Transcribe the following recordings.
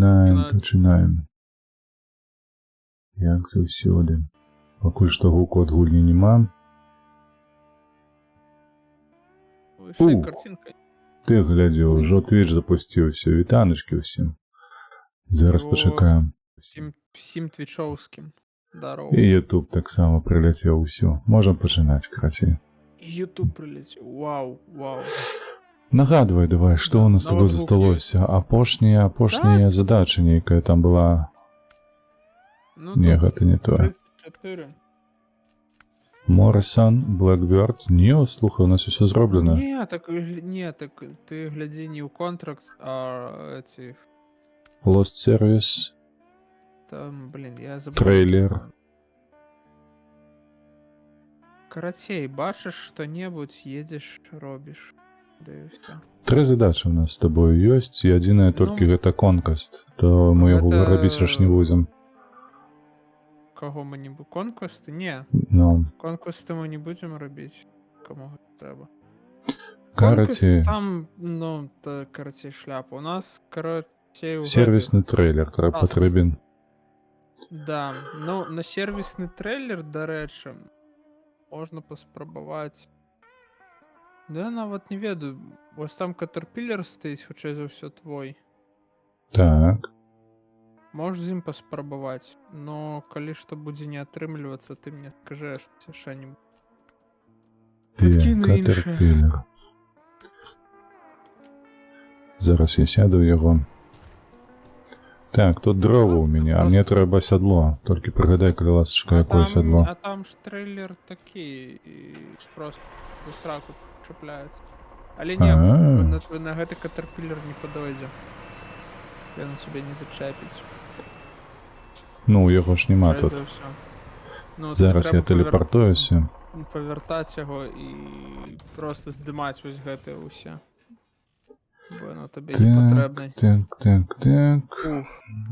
Пачынаем. Як заўсёды. Пакуль што гуку ад гульні няма. Ух, ты глядзі, ўжо Twitch запусціўся. Вітаначкі ўсім. Зараз пачакаем. Всім твічоўскім. Здарово. І YouTube таксама прыляцеў усё. Можам пачынаць, карацей. YouTube прылецеў. Вау. Нагадвай давай, што ў нас з тобой засталося. Апошняя задача нейкая там была. Не, гэта не тое. 34. Моррисон, Blackbird. Не, слухай, у нас усё зроблена. Не, так ты глядзі не ў контракт, а эти... Lost Service. Там, блин, я забыл. Трейлер. Карацей, бачыш што-небудзь, едзеш, робіш. Да і ўсё. 3 задачы у нас з табою ёсць, і адзіная толькі гэта конкаст. То мы яго рабіць аж не будзем. Каго мы не будем? Конквесты? Не. Ну. Конквесты мы не будем рабіць. Кому гэта трэба? Карацей. Там, ну, карацей, шляпа. У нас, карацей... Сервісны трейлер патрэбен. Да. Ну, на сервісны трейлер, дарэчы, можна паспрабаваць. Да, нават не ведаю. Вось там Caterpillar стаіць, хутчэй за ўсё твой. Так. Можеш з ім паспрабаваць, но калі што будзе не атрымлівацца, ты мне скажаш, ці що-нибудь. Ты, Caterpillar. Зараз я сяду яго. Так, тут дрова у мяне, а мне трэба сядло. Толькі прыгадай, калі ласачка, якое сядло. А там ж трейлер такі, і просто за сраку чапляецца. Але не, на гэты Caterpillar не падойдзе. Ён цябе не зачэпіць. Ну, яго ж няма тут. Ну, зараз я тэлепартуюся. Павяртаць яго і просто здымаць вось гэтае ўсе. Бо яно табе не патрэбнай. Так.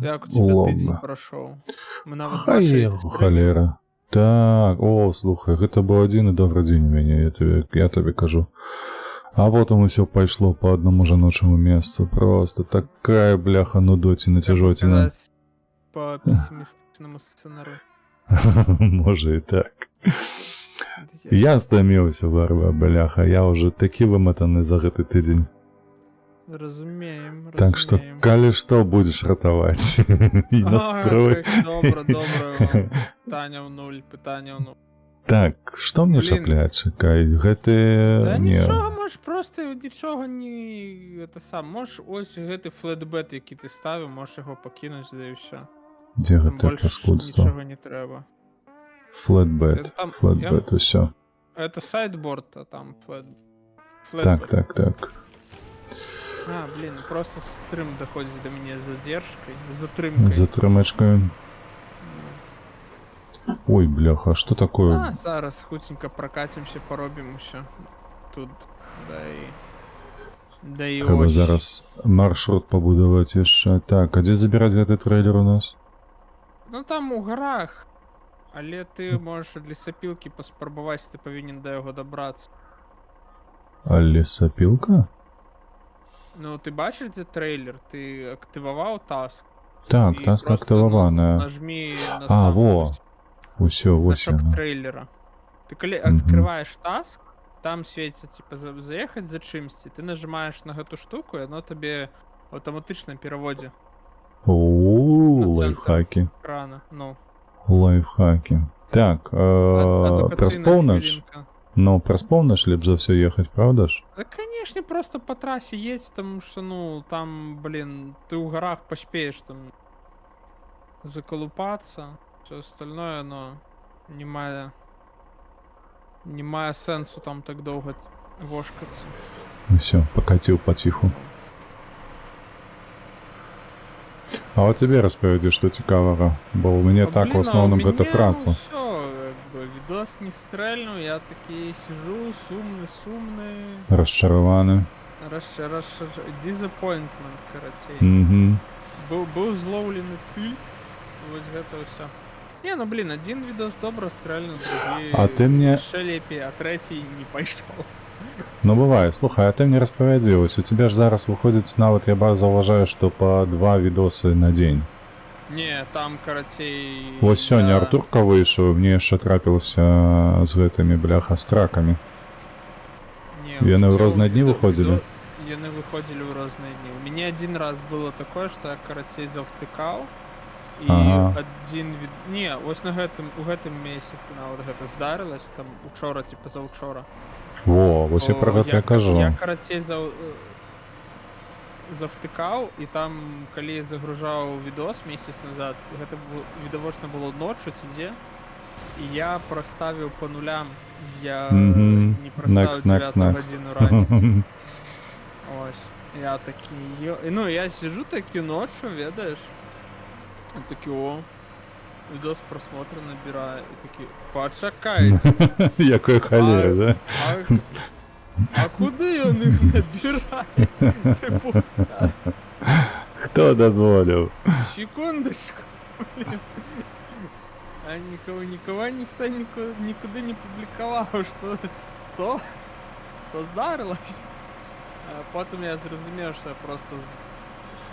Як у цябе тыдзень прайшоў? Мы нават бачылі. Халера. Так, о, слухай, гэта быў адзін і добры дзень у мяне, я табе кажу. А потом усё пайшло по одному жаночаму месцу. Просто такая бляха нудоціна, цяжоціна. По пессимістычнаму сцэнару. Можа і так. Я стаміўся, варва, бляха. Я уже такі выматаны за гэты тыдзень. Разумеем. Так што, калі што, будзеш ратаваць. І настрой. Добра. Пытанне ў нуль. Так, што мне чапляць? Чакай, гэты... Да нічога, можеш просто нічога не... Это сам, можеш ось гэты флетбет, які ты ставіў, можеш яго пакінуць, да і ўсё. Дзе гэта паскудства? Нічога не трэба. Флетбет, усё. Это сайдборд, а там флетбет. Так. А, блин, просто стрым даходзіць да мяне з задзержкай, затрымачкаю. Ой, бляха, что такое? А, зараз хутенько прокатимся, поробим усё. Тут, да и трэба зараз маршрут пабудаваць яшчэ. Так, а дзе забіраць гэты трейлер у нас? Ну там у гарах. Але ты можаш ад лесапілкі паспрабаваць, ты павінен да яго дабрацца. А лесапілка? Ну, ты бачыш, дзе трейлер? Ты актываваў таск? Так, таск актываваная. Нажми на А, во! Усё, вось яно. Трейлера. Ты калі открываешь таск, там светится, типа, заехать за чымсьці, ты нажимаешь на гэту штуку, и оно тебе автоматично пераводзе. Лайфхаки. Экрана, ну. Лайфхаки. Так, праз поўнач? Ну, праз поўнач лепш за ўсё ехаць, правда ж? Да, конечно, просто по трассе едь, потому что, ну, там, блин, ты у горах поспеешь там заколупаться. Все остальное, оно не мае сенсу там так долго вошкаться. Все, покатил потиху. А вот тебе распавядзі, што цікавага, бо у мяне так в основном гэта праца. Всё, видос не стрельнул, я таки сижу, сумный. Расчарованы. Disappointment, карацей. Был злоўлены тыльт, вось гэта ўсё. Не, ну блин, один видос добро стрельнул, другие а ты мне... еще лепей, а третий не пошел. Ну бывае, слухай, а ты мне распавядзі, вось у тебя ж зараз выходзіць нават я заўважаю, што па 2 відосы на дзень. Не, там, карацей... Вось сёння Артурка выйшаў, мне яшчэ трапіўся з гэтымі бляха стракамі. Яны ў розныя дні выходзілі? Яны выходзілі ў розныя дні. У мяне адзін раз было такое, што я, карацей, завтыкаў. І адзін... Не, вось у гэтым месяцы нават гэта здарылася, там учора ці пазаўчора. Во, вось я пра гэта я кажу. Я, карацей, завтыкаў, і там, калі я загружаў відос месяц назад, гэта відавочна было ноччу ці дзе, і я праставіў па нулям, я не праставіў 9 гадзіну раніцы. Ось, я такі... Ну, я сижу такі ноччу, ведаеш, і такі, о, відос просмотру набірае, і такі, пачакайце. Якой халеры, да? А куды ён іх набірае? Хто дазволіў? Секундочку, блин. А никого никто никуда не публиковал, что то здарилось. А потом я зрозумів, що я просто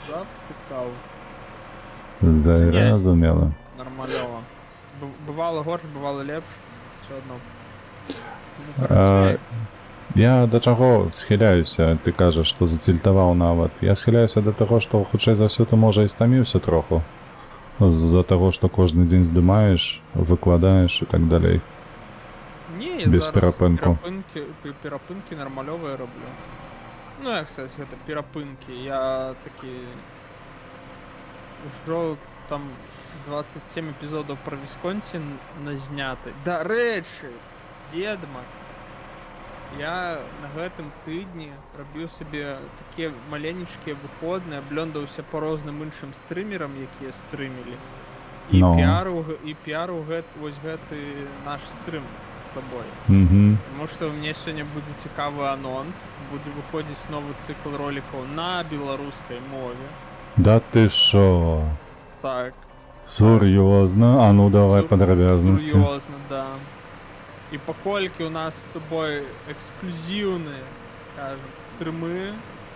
завтикав. Зразумела. Нормальово. Бывало горш, бывало лепш. Все одно. Ну, короче, я да чаго схіляюся, ты кажаш, што зацільтаваў нават. Я схіляюся да таго, што хутчэй за ўсё ты можа і стаміўся троху. З-за таго, што кожны дзень здымаеш, выкладаеш і так далей. Не, я без зараз перапынку. перапынкі нармалёвыя раблю. Ну, як сказаць, гэта перапынкі. Я такі... Ужо там 27 эпізодаў пра Вісконсін назняты. Дарэчы, дзедма, я на гэтым тыдні рабіў сабе такія маленечкія выходныя, блёндаўся па розным іншым стрымерам, якія стрымілі. І піару вось гэты наш стрым з табой. Таму што ў мне сёння будзе цікавы анонс, будзе выходзіць новы цыкл ролікаў на беларускай мове. Да ты шо? Так. Сур'ёзна? А ну давай падрабязнасці. Сур'ёзна, да. І паколькі у нас з тобой эксклюзіўныя, скажем, стрымы,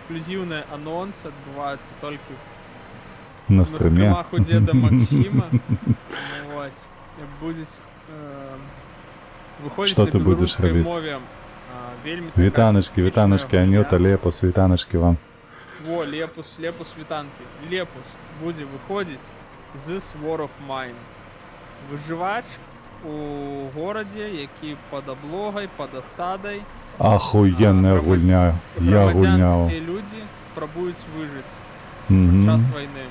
эксклюзіўныя анонсы адбываюцца толькі на стрымах у дзеда Максіма. Вось. Будуць выходзіць што на ты будзеш беларускай рабіць? мове. Вітаначкі, вітаначкі, Анюта, Лепус, вітаначкі вам. Во, Лепус, вітанкі. Лепус будзе выходзіць This War of Mine. Выжывач у горадзе, які пад аблогай, пад асадай. Ахуенная гульня. Я гульняў. Грамадзянскія людзі спрабуюць выжыць падчас вайны.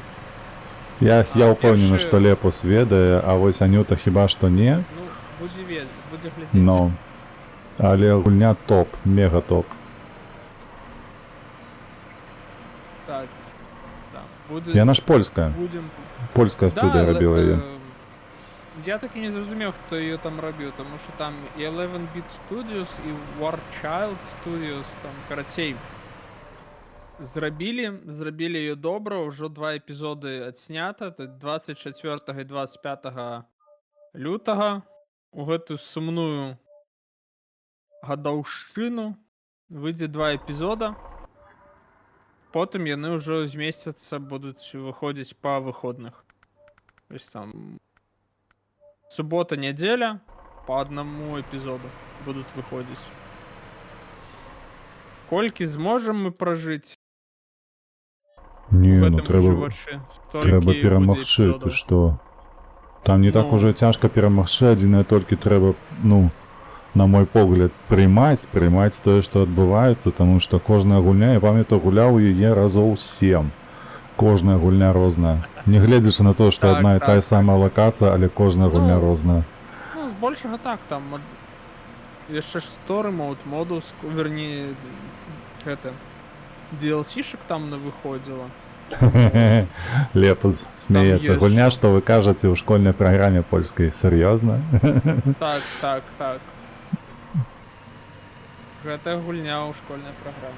Я ўпэўнены, што Лепус ведае, а вось Анюта хіба што не. Ну, будзе глядзець. Но. Але гульня топ, мега топ. Так. Яна ж польская. Польская студыя рабіла яе. Я так і не зразумеў, хто яе там рабіў, таму што там і 11-Bit Studios, і Warchild Studios, там, карацей, зрабілі яе добра, ўжо 2 эпізоды адснята, 24 і 25 лютага. У гэтую сумную гадаўшчыну выйдзе 2 эпізода. Потым яны ўжо змесцяцца, будуць выходзіць па выходных. То есть там субота, нядзеля по одному эпізоду будуць выходзіць. Колькі зможам мы пражыць? Не, ну трэба перамагчы, ты што? Там не так ужо цяжка перамагчы, адзінае толькі трэба, ну, на мой погляд, прымаць тое, што адбываецца, таму што кожная гульня, я памятаю, гуляў яе разоў 7. Кожная гульня розная. Не гледзячы на тое, што адна і тая самая лакацыя, але кожная гульня розная. Ну, збольшага так, там яшчэ ж story mode, модус, верні, гэта, DLC-шак там навыходзіла. Лепус смеецца. Гульня, што вы кажаце ў школьнай праграме польскай. Сур'ёзна? Так. Гэта гульня ў школьнай праграме.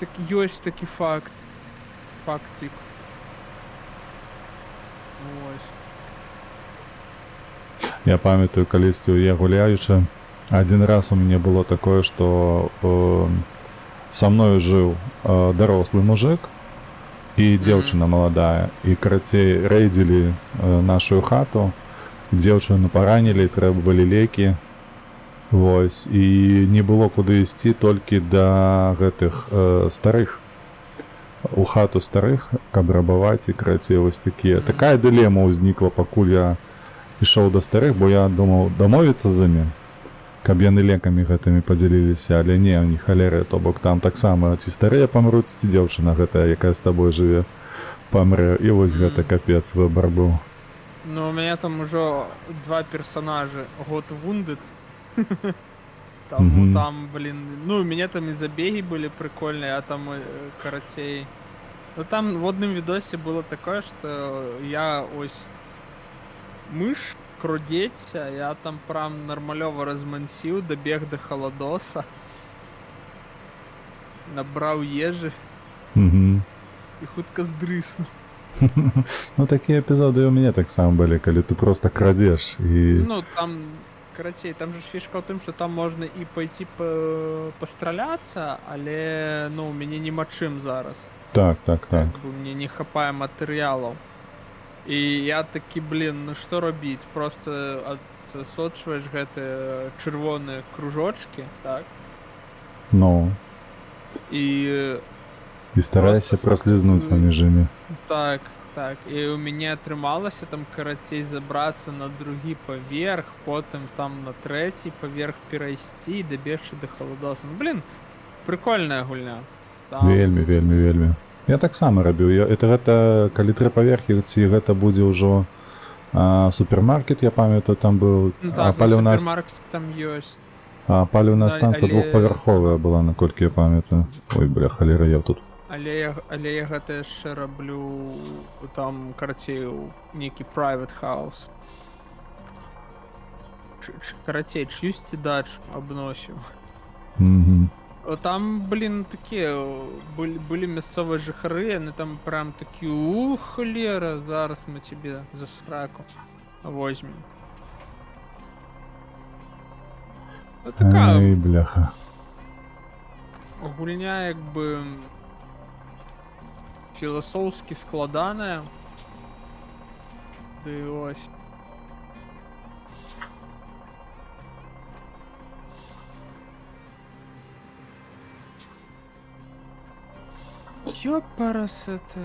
Так ёсць такі фактик. Ось. Я памятаю, калісьці я гуляючы, один раз у мяне было такое, што со мною жыў дарослы мужик і дзеўчына маладая, і карацей рэйдзілі нашу хату, дзеўчыну паранілі, трэба былі лекі, вось, і не было куды ісці, толькі да гэтых старых, у хату старых, каб рабаваць, і карацей вось такія. Такая дылема ўзнікла, пакуль я ішоў да старых, бо я думаў дамовіцца з імі, каб яны лекамі гэтымі падзяліліся, але не, не халеры, то бок там таксама ці старыя памруць, ці дзяўчына гэтая, якая з табой жыве, памрэ, і вось гэта капец выбар быў. Ну, у меня там уже 2 персонажа. God Wounded. Там, там, блин, ну, у меня там и забеги были прикольные, а там, короче... Ну, там в одном видосе было такое, что я ось мышь крудеться, я там прям нормалёво размансил, добег до холодоса, набрал ежи и хутко здрыснул. Ну, такія эпізоды у мяне таксама былі, калі ты просто крадзеш і... Ну, там, короче, там же фішка ў тым, што там можна і пайти пастраляцца, але, ну, у мяне няма чым зараз. Так. Мне не хапае матэрыялаў. І я такі, блин, ну што рабіць? Просто адсочваеш гэтыя чырвоныя кружочки, так? Ну. І старайся праслізнуць паміж імі. Так. І у мяне атрымалася там, карацей, забрацца на другі паверх, потым там на трэці паверх перайсці і дабегчы да холодоса. Ну, блин, прикольная гульня. Там... Вельмі. Я таксама рабіў. Гэта калі 3 паверхі, ці гэта будзе ўжо супермаркет, я памятаю, там быў. Так, на супермаркеце там ёсць. А паліўная станцыя двухпавярховая была, наколькі я памятаю. Ой, бля, халера, я тут. Але я гэта яшчэ раблю там, карацей, нейкі private house. Карацей, чьюсьці дачу абносіў. Там, блин, такія былі мясцовыя жыхары, яны там прям такі, холера, зараз мы тебе за сраку возьмем. Такая... Ай, бляха. Гульня, як бы... філасофскі складаная. Ды ось. Ёпарас это.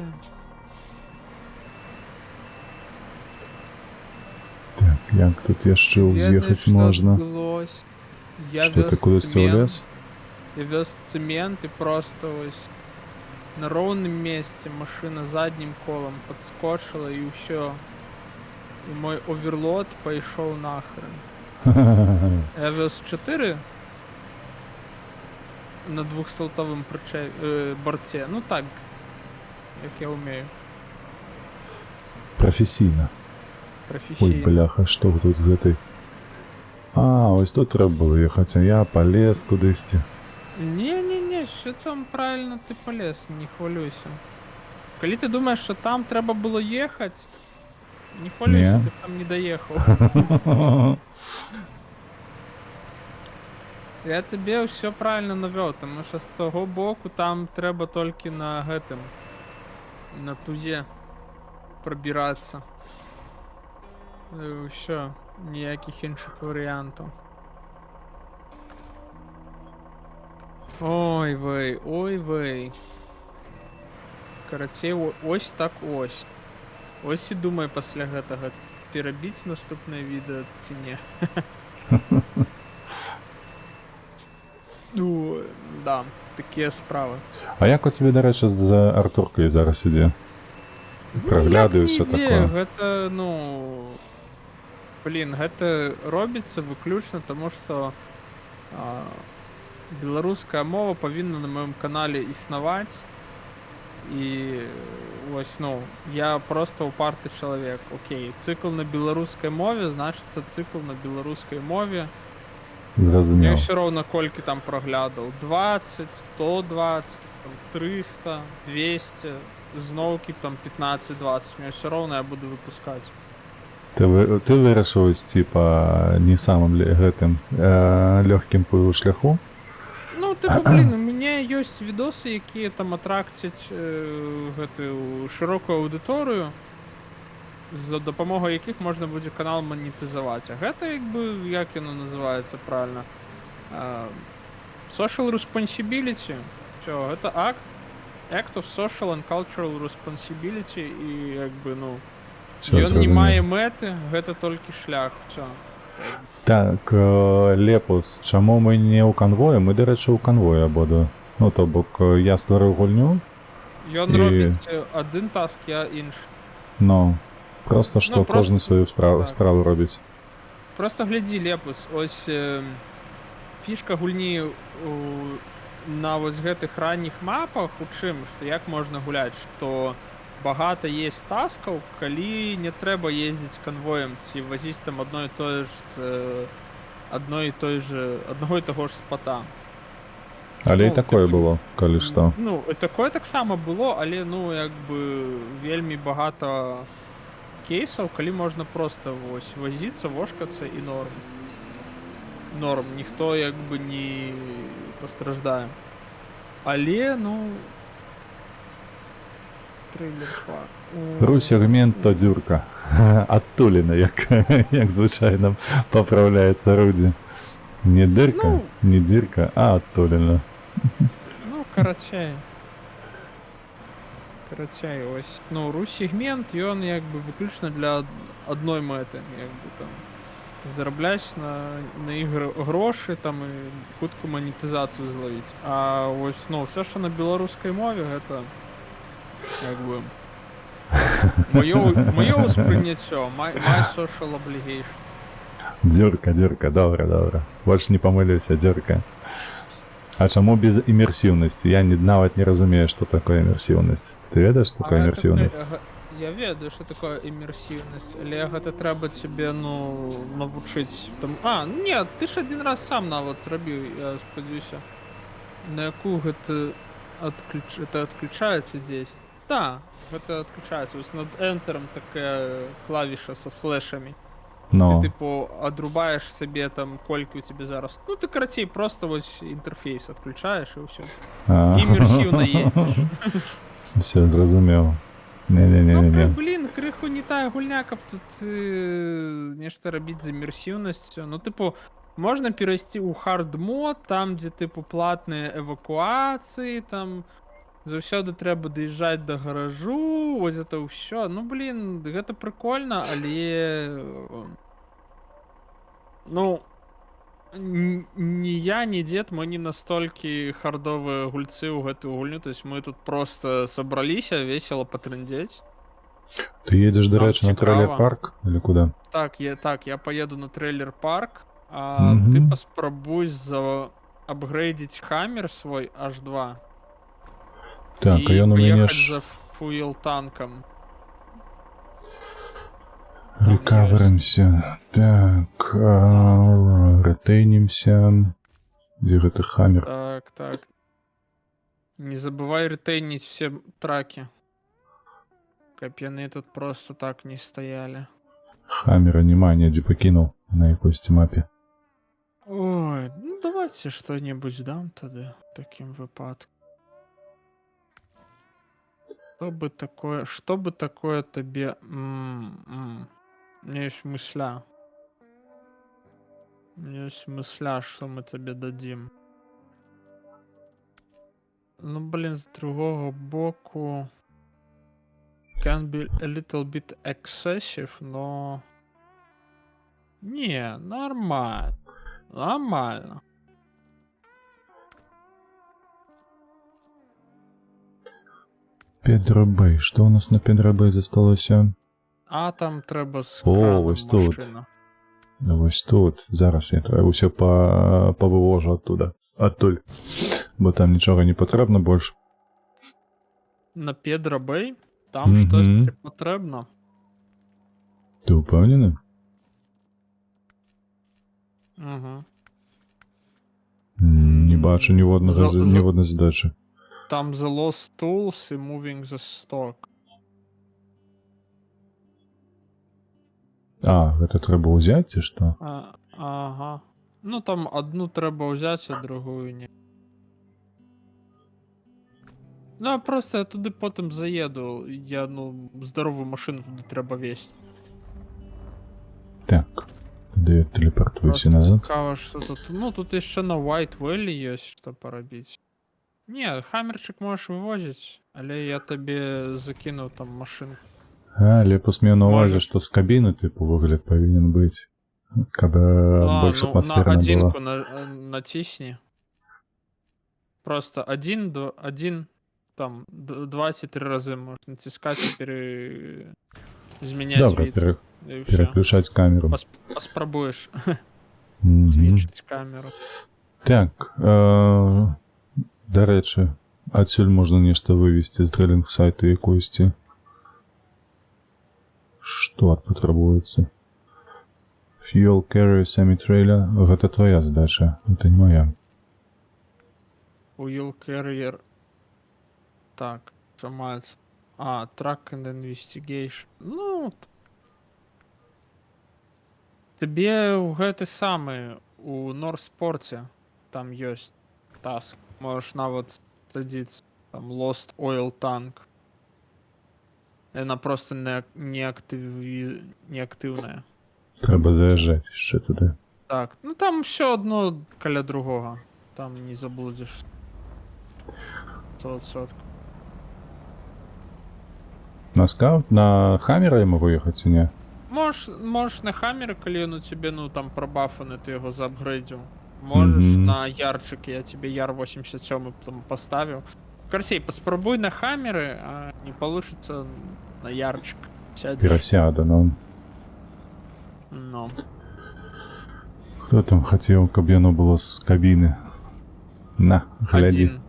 Так, як тут яшчэ ўз'ехаць можна? Што, ты кудысьці ў лес? Я вез цемент и просто ось на ровном месте машина задним колом подскочила и все. И мой оверлот пошел нахрен. Я вез 4 на двухстолтовом борте. Ну так, як я умею. Професійно. Ой, бляха, што тут з гэтай... ось тут трэба было ехаць, а я полез кудысьці. Не, що там правильно ти полез, не хвалюйся. Коли ти думаєш, що там треба було їхати, не хвалюйся, ти там не доїхав. Я тобі все правильно навел, тому що з того боку там треба тільки на гэтым, на тузе пробиратися. Все, ніяких інших варіантів. Ой вей. Карацей, ось так ось. Ось і думай пасля гэтага, перабіць наступнае відэо ці не. Ну, да, такія справы. А як у тебе, дарэчы, з Артуркай зараз ідзе? Прагляды і ўсё такое. Гэта, ну... Блин, гэта робіцца выключна таму, што беларуская мова павінна на маём канале існаваць. І вось, ну, я просто упарты чалавек. Окей, цикл на беларускай мове, значыцца цикл на беларускай мове. Зразумеў. Мне ўсё роўна колькі там праглядаў. 20, 120, 300, 200, зноўкі там 15-20. Мне ўсё роўна, я буду выпускаць. Ты вырашыў ісці па не самым гэтым лёгкім шляху? Ну, типу, блін, у мяне ёсць відосы, якія там атракцяць гэтую шырокую аўдыторыю, за дапамогай якіх можна будзе канал манетызаваць. А гэта, як бы, як яно называецца правильно? Social responsibility. Всё, гэта act of social and cultural responsibility, і, як бы, ну, ён не мае мэты, гэта толькі шлях, всё. Так, Лепус, чаму мы не ў канвоі? Мы, дарэчы, ў канвоі абодва. Ну, то бок, я стварыў гульню. Ён робіць адзін таск, я іншы. Ну, просто што кожны сваю справу робіць. Просто глядзі, Лепус, ось фішка гульні на вось гэтых ранніх мапах у чым, што як можна гуляць, што багата есть таскаў, калі не трэба ездзіць канвоем ці вазіць там адно і таго ж спата. Але і такое было, калі што. Ну, і такое таксама было, але, ну, як бы вельмі багата кейсаў, калі можна проста вось вазіцца, вошкацца і норм. Норм, ніхто як бы не пастраждае. Але, ну, трейлер-парк. Ру-сегмент то дзюрка. Адтуліна, як звычайна папраўляецца Руді. Не дырка, не дзірка, а адтуліна. Ну, карацей, ось, ну, ру-сегмент, ён як бы выключна для адной мэты, як бы там зарабляць на ігры грошы там і хутку манетызацыю злавіць. А ось, ну, все, що на беларускай мове, гэта як бы маё ўспрыняццё, my social obligation. Дзюрка, добра. Больш не памылюся, дзюрка. А чаму без імерсіўнасці? Я нават не разумею, што такое імерсіўнасць. Ты ведаеш, што такое імерсіўнасць? Я ведаю, што такое імерсіўнасць, але гэта трэба цябе, ну, навучыць там. Не, ты ж адзін раз сам нават зрабіў, я спадзяюся. На якую гэта адключаецца дзесь? Да, гэта адключаецца. Вось над энтерам такая клавіша са слэшамі. Ты, типу, адрубаеш сабе там, колькі у тебе зараз. Ну, ты, карацей, просто вось інтэрфейс адключаеш і ўсё. Імерсіўна ездзіш. Все, зразумеў. Не. Ну, блін, крыху не тая гульня, каб тут нешта рабіць з імерсіўнасцю. Ну, типу, можна перайсці ў хард-мод, там, дзе, типу, платныя эвакуацыі, там, заўсёды трэба даязджаць да гаражу, вось это ўсё. Ну, блін, гэта прыкольна, але... Ну, ні я, ні дзед, мы не настолькі хардовыя гульцы ў гэтую гульню, то есть мы тут просто сабраліся весела патрындзець. Ты едзеш, дарэчы, на трейлер-парк или куда? Так, я поеду на трейлер-парк, а ты паспрабуй апгрэйдзіць Хаммер свой H2. Так, а ён у мяне ж... за фуел-танкам. Рекаверимся. Так, ретейнимся. Где гэта Хаммер? Так. Не забывай ретейнить все траки. Каб яны тут просто так не стояли. Хаммера нема, недзе пакінуў на якойсьці мапе. Ой, ну давайте что-нибудь дам тады в таким выпадку. Что бы такое тебе... У меня есть мысля. Что мы тебе дадим. Ну, блин, с другого боку... Can be a little bit excessive, но... Не, нормально. Нормально. Педрабей. Что у нас на Педрабей засталося? А там треба з краном ось тут. машина. Ось тут. Зараз я ўсё павывожу адтуль. Бо там нічога не патрэбна больш. На Педрабей? Там штось патрэбна. Ты упэўнены? Угу. Не бачу ніводнай задачы. Там The Lost Tools і Moving the Stock. А, гэта трэба ўзяць ці што? Ага. Ну там одну трэба ўзяць, а другую не. Ну, а просто я туди потім заеду. Я, здорову машину туди треба везти. Так, тогда я телепортуюсь Просто назад. цікаво, що тут. Ну, тут ще на White Valley є, що поробити. Ні, хаммерчик можеш вивозити, але я тобі закинув там машинку. Але посмею на увазі, Можеш. що з кабіни, типу, вигляд повинен бути. Когда больше на атмосферно было. одинку натисни. Просто один, там, 23 рази можеш натискати і зміняти Добре, вид. І все. переключать камеру. Поспробуєш Мгм. твічити камеру. Так, до речі, адсюль можна нешта вывести з дрелінг сайту якості. Што патрабуецца? Fuel carrier semi-trailer. Гэта твоя задача, это не моя. Wheel Carrier. Так, що мається? Track and Investigation. Ну, тобі у гэты самы, у Норспорте там ёсць таск. Можеш нават садіць там Lost Oil Tank. Яна просто неактивная. Трэба заязджаць яшчэ туды. Так, ну там все одно каля другого. Там не заблудиш. 100%. На скаут? На хаммера я могу ехаць ці не? Можеш на хаммері, коли тебе там пробафане, ти його заапгрейдив. Можеш на ярчик, я тебе яр 87 там поставив. Короче, поспробуй на хаммери, а не получится на ярчик. Сядешь. Перасяда, ну. Ну. Хто там хотів, каб яно було з кабіни? На, гляди. Один.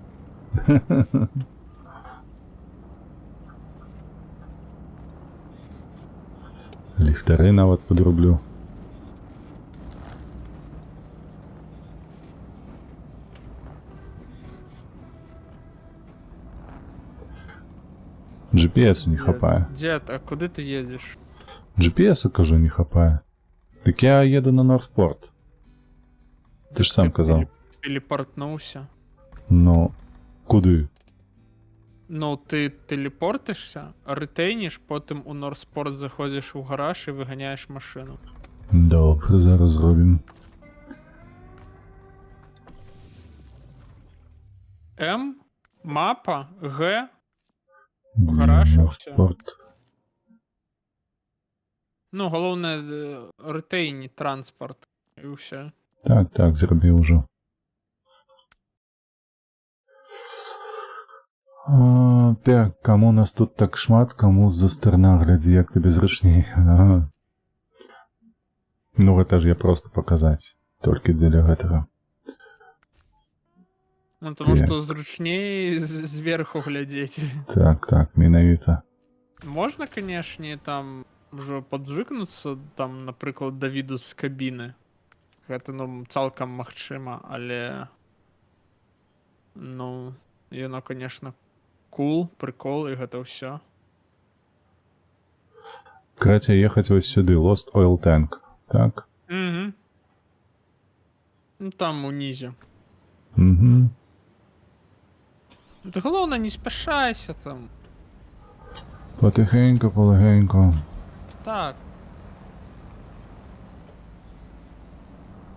Ліхтари нават подрублю. GPS не хапає. Дед, а куди ти їдеш? GPS, кажу, не хапає. Так я їду на Норфпорт. Ти ж сам казав. Телепортнувся. Ну, куди? Ну, ти телепортишся, ретейніш, потім у Норспорт заходиш у гараж і виганяєш машину. Добре, зараз зробимо. М, мапа, Г, гараж і все. Норфпорт. Ну, головне, ретейні транспорт. І все. Так, зробив уже. Так, кому нас тут так шмат, кому з-за стерна, глядзі, як тобі зручней. Ага. Ну, гэта ж я просто показаць. Толькі для гэтага. Ну, тому Так. що зручнее зверху глядеть. Так, менавіта. Можна, конечно, там вже подзвикнуться, там, наприклад, до віду з кабіни. Гэта, цалкам магчыма, але... Ну, яно, конечно, кул, прикол, і гэта ўсё. Краце ехаць вось сюды, Lost Oil Tank, так? Угу. Ну, там унізе. Угу. Ти головне, не спішайся там. Потихеньку, полегеньку. Так.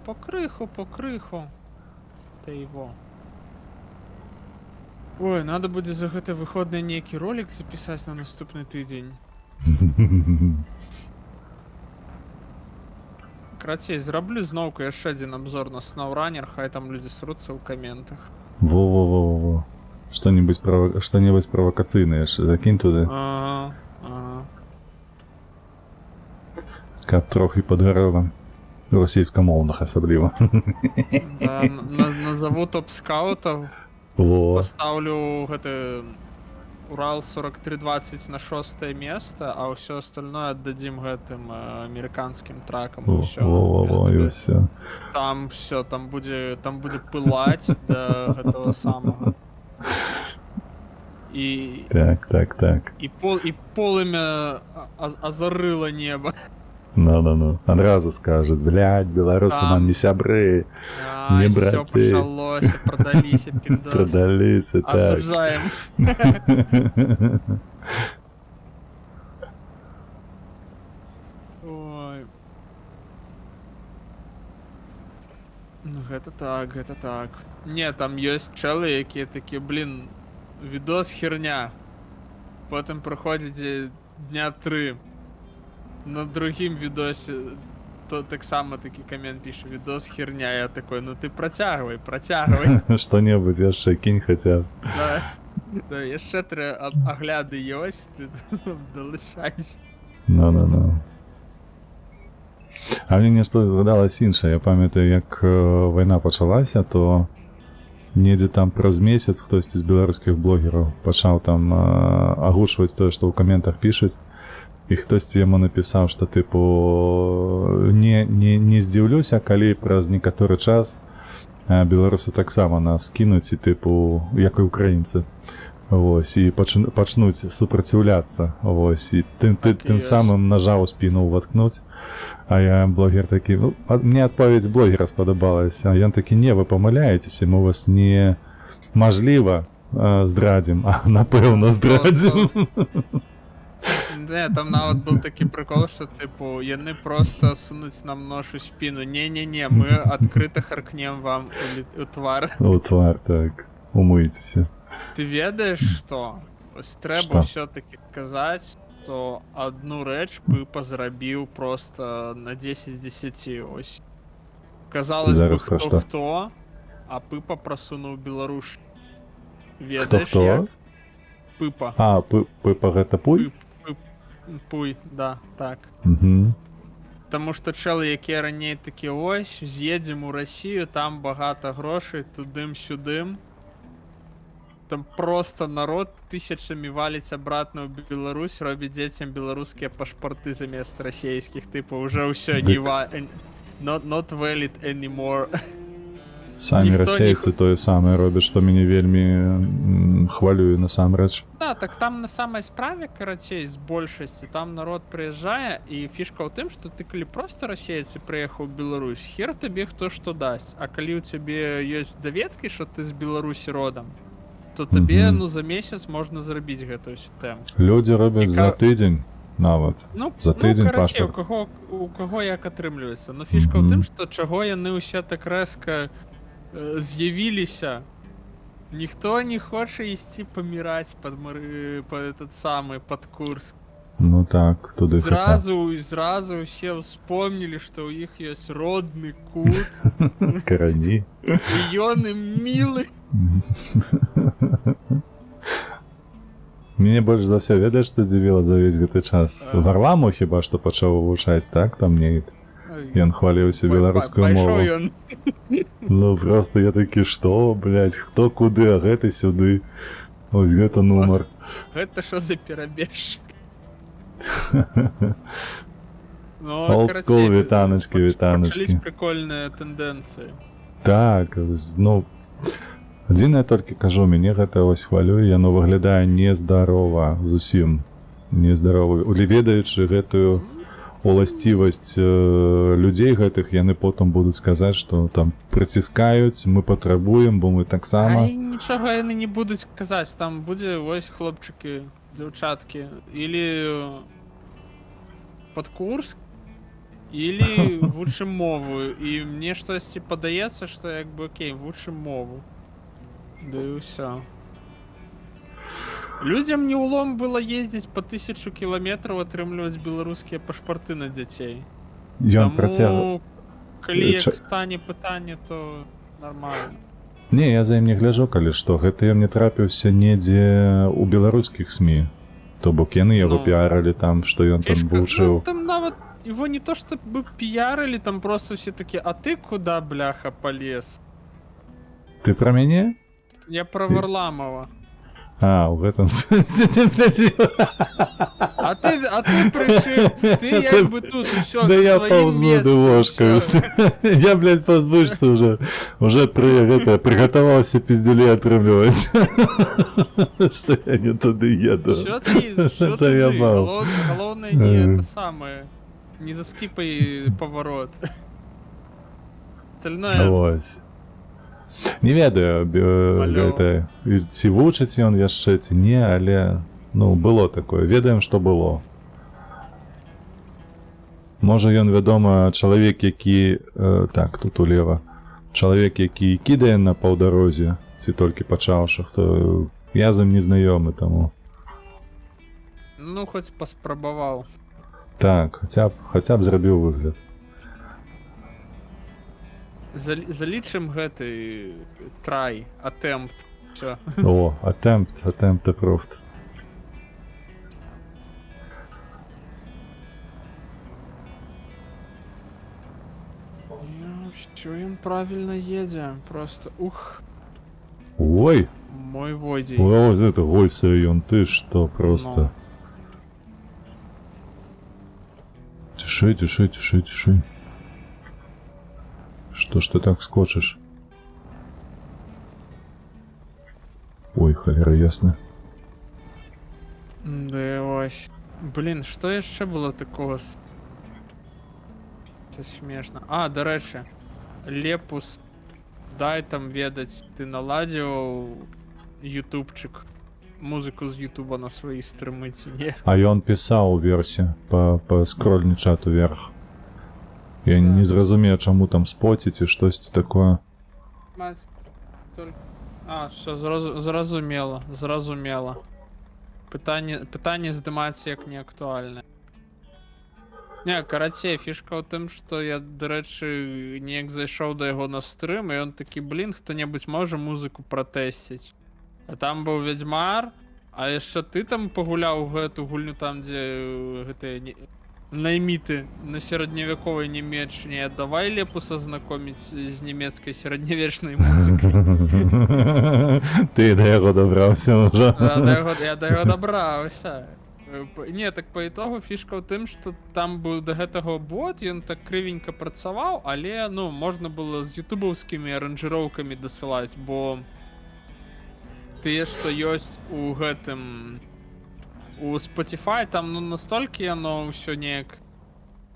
Покриху. Та його. Ой, надо буде за гэты выходны нейкі ролик запісаць на наступны тыдзень. Крацей, зраблю зноўку яшчэ адзін обзор на SnowRunner, хай там людзі сруцца ў каментах. Во. Что-нибудь провокацыйнае ж закінь туды. Ага. Каб трохи падгарэла. Расійскамоўных асабліва. Да, назову топ-скаутаў. Во. Поставлю гэты Урал 4320 на 6 место, а ўсё остальное отдадим гэтым американским тракам. Во, і ўсё. Там все, там буде пылать до гэтага самого. И Так. и полымя озарыло небо. Ну. Адразу скажет, блядь, белорусы Там. нам не сябры, не Все браты. пачалося, продаліся, піндосы. Продались, и так. Осуждаем. Ой. Ну гэта так, гэта так. Не, там ёсць чэлы, якія такі, блин, відос херня. Потым праходзіць дня 3. На другім відосе то таксама такі камент піша, відос херня. Я такой, ну ты працягвай. Что-нибудь яшчэ кинь хотя б. Да, яшчэ 3 агляды ёсць, ты далучайся. Ну. А мне нешта згадалось іншае. Я памятаю, як вайна пачалася, то недзе там праз месяц хтосьці з беларускіх блогераў пачаў там агучваць тое, што ў каментах пішуць. І хтосьці яму напісаў, што тыпу не здзіўлюся, калі праз некаторы час беларусы таксама нас кінуць і тыпу, як і украінцы. Вось, і пачнуць супраціўляцца. Вось, і тым самым нажа ў спіну ўваткнуць. А я блогер такі, ну, мне адпаведь блогера спадабалася. А ён такі, не, вы памыляецеся, мы вас не мажліва здрадзім, а напэўна здрадзім. Не, там нават был такі прикол, што типу яны просто сунуць нам нож у спіну. Не, мы адкрыта харкнем вам у твар. У твар, так. Умыйцеся. Ты ведаеш, што? Ось трэба ўсё-такі казаць, што адну рэч Пыпа зрабіў просто на 10 з 10. Ось. Казалось бы, хто, а Пыпа прасунуў Беларусь. Ведаеш, хто? як? Пыпа. А, Пыпа гэта Пуй? Пуй, да, так. Угу. Таму што чэлы, якія раней такі, ось, з'едзем у Расію, там багата грошай, тудым-сюдым. Там просто народ тысячамі валіць абратна ў Беларусь, робіць дзецям беларускія пашпарты замест расійскіх, тыпу, уже ўсё not valid anymore. Самі расейцы тое самае робяць, што мяне вельмі хвалюе насамрэч. Да, так там на самай справе, карацей, з большасці, там народ прыязджае, і фішка ў тым, што ты калі проста расейцы прыехаў у Беларусь, хер табе хто што дасць. А калі ў цябе ёсць даведкі, што ты з Беларусі родам, то табе, ну, за месяц можна зрабіць гэтую сістэму. Людзі робяць за тыдзень нават. За тыдзень карацей, пашпарт. у каго як атрымліваецца. Ну, фішка ў тым, што чаго яны ўсе так рэзка з'явіліся. Ніхто не хоча ісці паміраць пад этот самы, пад Курск. Ну так, туды хаця. Зразу ўсе ўспомнілі, што ў іх ёсць родны кут. Карані. І ён ім мілы. Мяне больш за ўсё, ведаеш, што здзівіла за ўвесь гэты час? Варламу хіба што пачаў вывучаць, так? Там неяк. Ён хваліўся беларускую мову. Ну просто я такі, што, блядь, хто куды, а гэты сюды. Ось гэта нумар. Гэта што за перабежчык? Old school, вітаначкі. Пачались прикольныя тэндэнцыі. Так, ну, адзінае толькі кажу, мяне гэта ось хвалюе, яно выглядае нездарова, зусім нездарова. Ведаючы гэтую уласцівасць людзей гэтых, яны потым будуць казаць, што там прыціскаюць, мы патрабуем, бо мы таксама. Ай, нічога яны не будуць казаць, там будзе вось хлопчыкі, дзяўчаткі, или пад Курск, или вучым мову. І мне штосьці падаецца, што як бы окей, вучым мову. Да і ўсё. Людзям не ўлом было ездзіць па 1000 кіламетраў, атрымліваць беларускія пашпарты на дзяцей. Ён працягвае. Калі як стане пытанне, то нормально. Не, я за ім не гляджу, калі што. Гэта ён не трапіўся недзе ў беларускіх СМІ. То бок яны яго піарылі там, што ён там вучыў. Там нават его не то, што бы піарылі, там просто все такі, а ты куда, бляха, полез? Ты пра мяне? Я пра Варламова. А, у гэтым сэнсе ты, блядь. А ты прычым, ты як бы тут усё да я паўзу дывошкаюсь. Я, блядь, па збычцы уже прыгатаваўся пиздюлей атрымліваць. Што я не туды еду. Що ты? Галоўнае не это самае. Не заскіпай поворот. Остальное... Вось. Не ведаю, гэта, ці вучыць ён яшчэ, ці не, але, ну, было такое. Ведаем, што было. Можа, ён, вядома, чалавек, які... так, тут улева. Чалавек, які кідае на паўдарозе, ці толькі пачаўшы, хто... Я з ім не знаёмы, таму... Ну, хоць паспрабаваў. Так, хаця б зрабіў выгляд. Залічым гэты try, attempt. Всё. О, attempt approved. Що ён правильно едзе, просто ух. Ой! Мой водій. Ось это гойся ён, ты што, просто... Тиши. Что ж ты так скочишь? Ой, холера, ясно. Да ось. Блін, што яшчэ было такого? Це смешно. А, до речі, Лепус, дай там ведаць, ты наладзіў ютубчик, музыку з ютуба на сваі стрымы ці не? А ён пісаў версе па скрольні чату вверх. Я не зразумею, чаму там споціць і штосьці такое. А, все, зразумела. Пытанне здымацца як не актуальнае. Не, карацей, фішка ў тым, што я, дарэчы, неяк зайшоў да яго на стрым, і ён такі, блін, хто-небудзь можа музыку пратэсціць. А там быў Вядзьмар, а яшчэ ты там пагуляў гэту гульню там, дзе гэтыя найміты на сярэдневяковай Нямецчыне. Давай Лепуса знакоміць з нямецкай сярэднявечнай музыкай. Ты да яго дабраўся ўжо. Я да яго дабраўся. Не, так по итогу фішка ў тым, што там быў да гэтага бот, ён так крывенька працаваў, але, ну, можна было з ютубаўскімі аранжыроўкамі дасылаць, бо тыя, што ёсць у гэтым... У Spotify там, ну, настолькі яно ўсё неяк...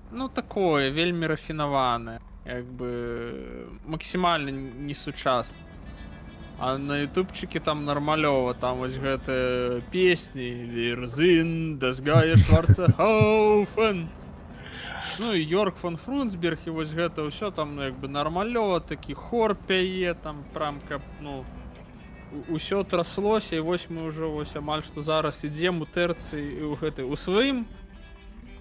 Ну, такое, вельмі рафінаванае, як бы... Максімальна несучасна. А на ютубчике там нормалёва, там вось гэтыя песні Wir sind das Gaia Schwarzehaufen. Ну і Йорк фон Фрунсберг, і вось гэта ўсё там, ну, як бы нармалёва, такі хор пяе, там прям каб, ну, усё траслося, і вось мы ўжо вось амаль што зараз ідзем у тэрцыі і ў гэтай у сваім,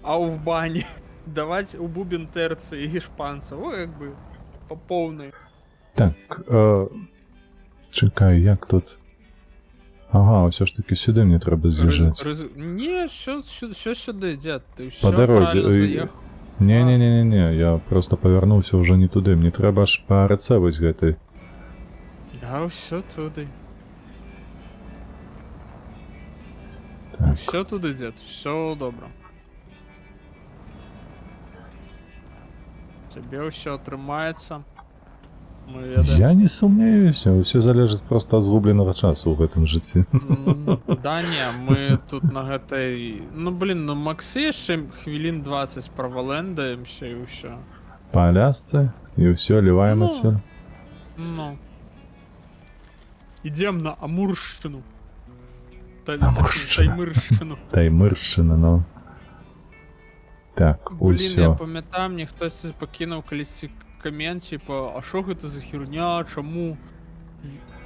а ў бане даваць у бубен тэрцыі і шпанцаў, о, як бы па поўнай. Так, чекай, як тут? Ага, ўсё ж таки сюды мне трэба з'язджаць. Не, що сюди, дзед, ти все По дорозі. правильно заїхав. Не, я просто павярнуўся ўжо не туды, мне трэба аж па рацэ вось гэтай. Я ўсё туди. Так. Все туди, дзед, все добре. Тебе ўсё атрымаецца. Я не сумнеюся, ўсё залежыць проста ад згубленага часу ў гэтым жыцці. Да не, мы тут на гэтай... Ну блин, ну максы яшчэ хвілін 20 правалэндаемся і ўсё. Па Алясцы і ўсё ліваем адсюль. Ну. Ідзем на Амуршчыну. Таймыршчына. Таймыршчына, ну. Так, усё. Блин, я памятаю, мне хтосьці пакінуў калісьці камент, типа, а шо гэта за херня, чаму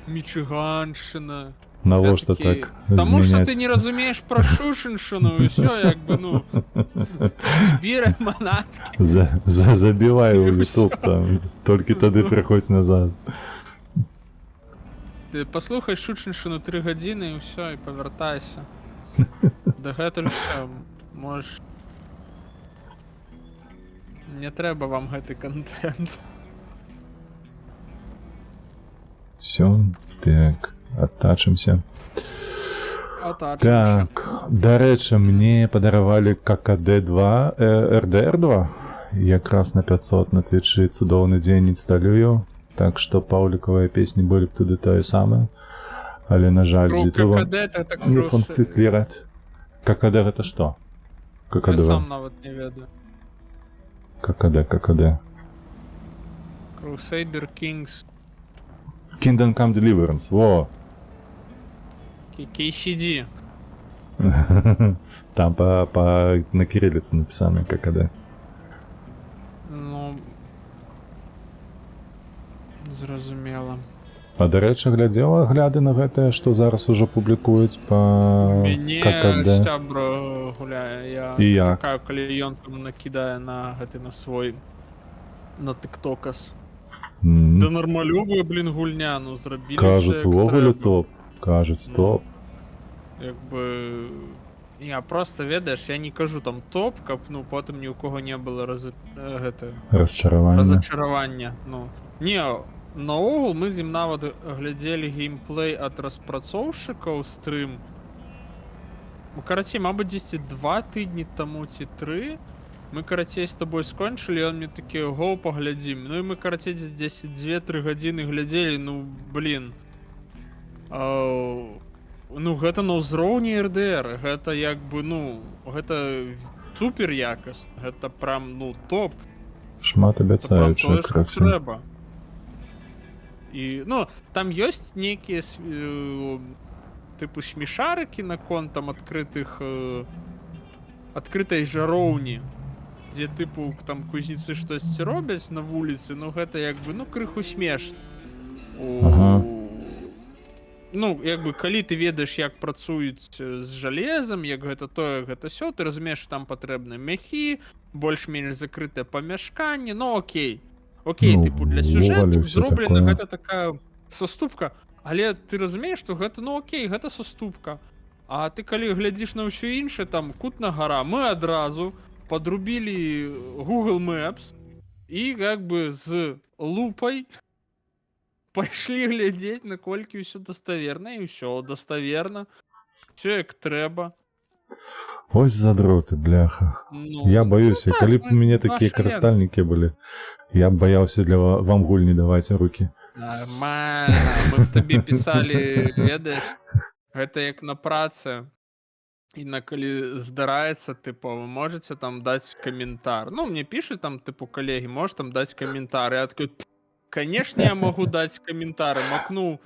Мічыганшчына? Навошта так змяняць? Таму што ты не разумееш пра Шушыншчыну, і ўсё, як бы, ну, збірай манаткі. Забівай у YouTube там, толькі тады прыходзь назад. Ты паслухай Шушыншчыну 3 гадзіны і ўсё, і павяртайся. Дагэтуль ўсё, можаш... Не трэба вам гэты контент. Всё, так, адтачымся. Так, дарэчы, мне падаравалі ККД2, РДР2, якраз на 500 на Твічы, цудоўны дзень інсталюю, так што паўлікавыя песні былі б туды тое самае, але, на жаль, з Ютуба не функцыкліраць. ККД гэта што? Я сам нават не ведаю. ККД. Crusader Kings. Kingdom Come Deliverance, во! KCD. Там на кириллице написано ККД. Ну... Зразумела. А до речі, глядзела агляды на гэтае, што зараз ужо публікуюць па Мяне ККД. сябра гуляе, я І як? чакаю, калі ён там накідае на гэты на свой на тыктокас. Да нармалёвая, блін, гульня, ну зрабілі Кажуць, увогуле топ. Кажуць, топ. Як бы... Я просто, ведаеш, я не кажу там топ, каб, ну, потым ні ў кого не было гэта... Расчараванне. разачаравання. Ну, не, наогул мы з ім нават глядзелі геймплей ад распрацоўшчыкаў стрым. Ну, карацей, мабыць, 10 2 тыдні таму ці 3. Мы, карацей, з тобой скончылі, ён мне такі, гоу, паглядзім. Ну і мы, карацей, 10-2-3 гадзіны глядзелі, ну, блін. Ну, гэта на ўзроўні РДР, гэта як бы, ну, гэта супер якасць, гэта прям, ну, топ. Шмат абяцаючая, Гэта прям тое, што трэба. І, ну, там ёсць нейкія тыпу смешарыкі наконт там адкрытай жароўні, дзе тыпу там кузнецы штосьці робяць на вуліцы, ну гэта як бы, ну, крыху смешна. Ага. Ну, як бы, калі ты ведаеш, як працуюць з жалезам, як гэта тое, гэта сё, ты разумееш, там патрэбны мяхі, больш-менш закрытае памяшканне, ну окей. Окей, Ну, тыпу, для ўвогуле сюжэту ўсё зроблена такое. гэта такая саступка, але ты разумееш, што гэта, ну окей, гэта саступка. А ты калі глядзіш на ўсё іншае, там, Кутная гара, мы адразу подрубілі Google Maps і як бы з лупай пайшлі глядзець, наколькі ўсё даставерна, і ўсё даставерна. Всё як трэба. Ось задроты, бляха. Ну, Я баюся, так, калі б у мяне наша такія лента. карыстальнікі былі, я б баяўся для вам гульні даваць рукі. Нормально. Мы б табе пісалі, ведаеш, гэта як на працы. І на калі здараецца, тыпу, вы можаце там даць каментар. Ну, мне пішуць там, тыпу, калегі, можаш там даць каментар. Я такой, конечно, я могу даць каментар. Макнуў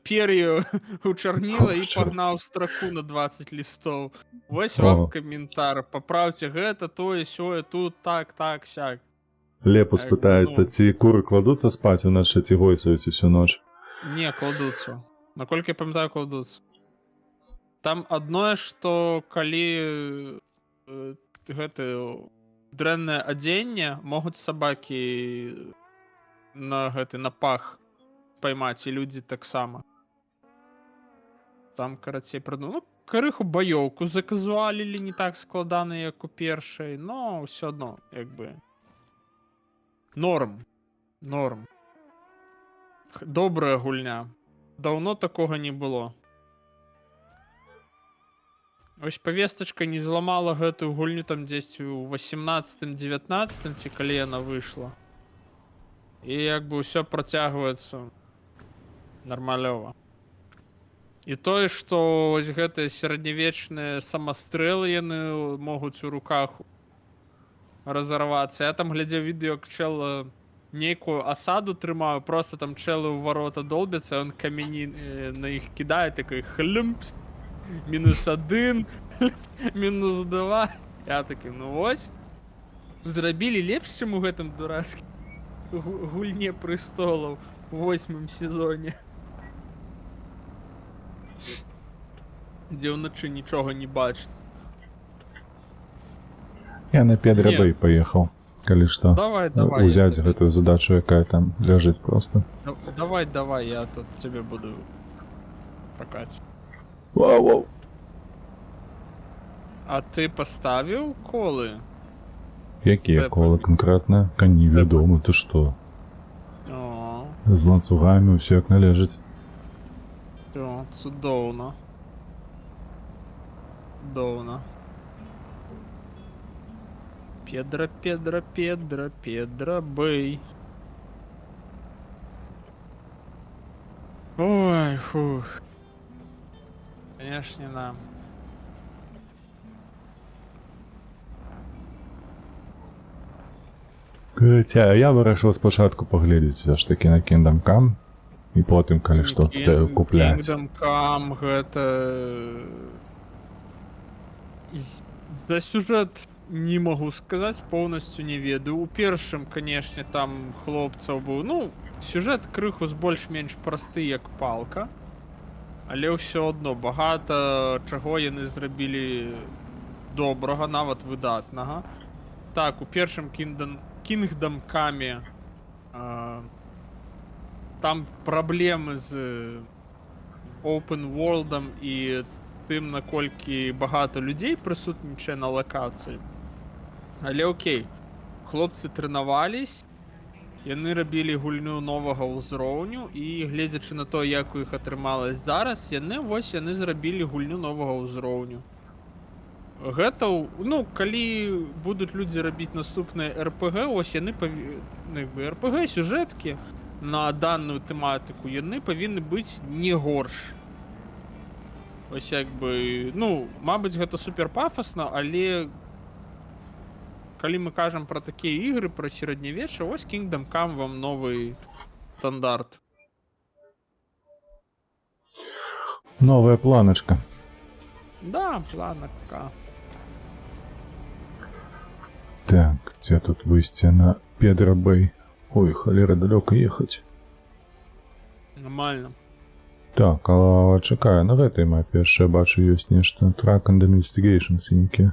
пер'ю у чарніла і пагнаў строку на 20 лістоў. Вось вам каментар. Паправце гэта, тое, сёе, тут, так, сяк. Лепус Так, пытаецца, ну. ці куры кладуцца спаць уначы, ці гойсаюць усю ноч. Не, кладуцца. Наколькі я памятаю, кладуцца. Там адное, што калі гэта дрэннае адзенне, могуць сабакі на гэты на пах паймаць, і людзі таксама. Там, карацей, ну, крыху баёўку заказуалілі не так складана, як у першай, но ўсё адно, як бы... Норм. Добрая гульня. Даўно такога не было. Ось павестачка не зламала гэтую гульню там дзесьці ў 18-19, ці калі яна выйшла. І як бы ўсё працягваецца нармалёва. І тое, што вось гэтыя сярэднявечныя самастрэлы яны могуць у руках разарвацца. Я там глядзеў відэо, як чел нейкую асаду трымаю, просто там чэлы ў варота долбяцца, ён камяні на іх кідае, такой хлюмпс. -1, -2. Я такі, ну вось. Зрабілі лепш, чым у гэтым дурацкім гульне прыстолаў у 8-м сезоне. Дзе ўначы нічога не бачна. Я на Педрабэй паехаў, калі што. Давай. Узяць гэтую задачу, якая там ляжыць просто. Давай, я тут цябе буду пракаць. Вау. А ты паставіў колы? Якія колы канкрэтна? Кані вядома, ты што? О, З ланцугамі ўсё як належыць. цудоўна. Педра, бэй. Ой, фух. Конечно, нам. Хаця я вырашыў спачатку паглядзець все ж таки на Kingdom Come і потым калі што купляць. Kingdom Come гэта... За сюжэт не магу сказаць, поўнасцю не ведаю. У першым, канешне, там хлопцаў быў, ну, сюжэт крыху з больш-менш просты, як палка, але ўсё адно багата чаго яны зрабілі добрага, нават выдатнага. Так, у першым Kingdom Come там праблемы з open world'ам і тым, наколькі багата людзей прысутнічае на лакацыі. Але окей, хлопцы трэнавались, яны рабілі гульню новага ўзроўню, і гледзячы на то, як у іх атрымалось зараз, яны зрабілі гульню новага ўзроўню. Гэта, ну, калі будуць людзі рабіць наступныя RPG, ось яны RPG сюжэткі на данную тэматыку, яны павінны быць не горш. Ось як бы, ну, мабыць, гэта супер пафасна, але калі мы кажам пра такія ігры, пра сярэднявечча, ось Kingdom Come вам новы стандарт. Новая планачка. Да, планачка. Так, где тут выйсці на Педро Бэй? Ой, холера, далёка ехаць. Нормально. Так, а чакай, на гэтай мапе яшчэ бачу ёсць нешта. Track and Investigation сінікі.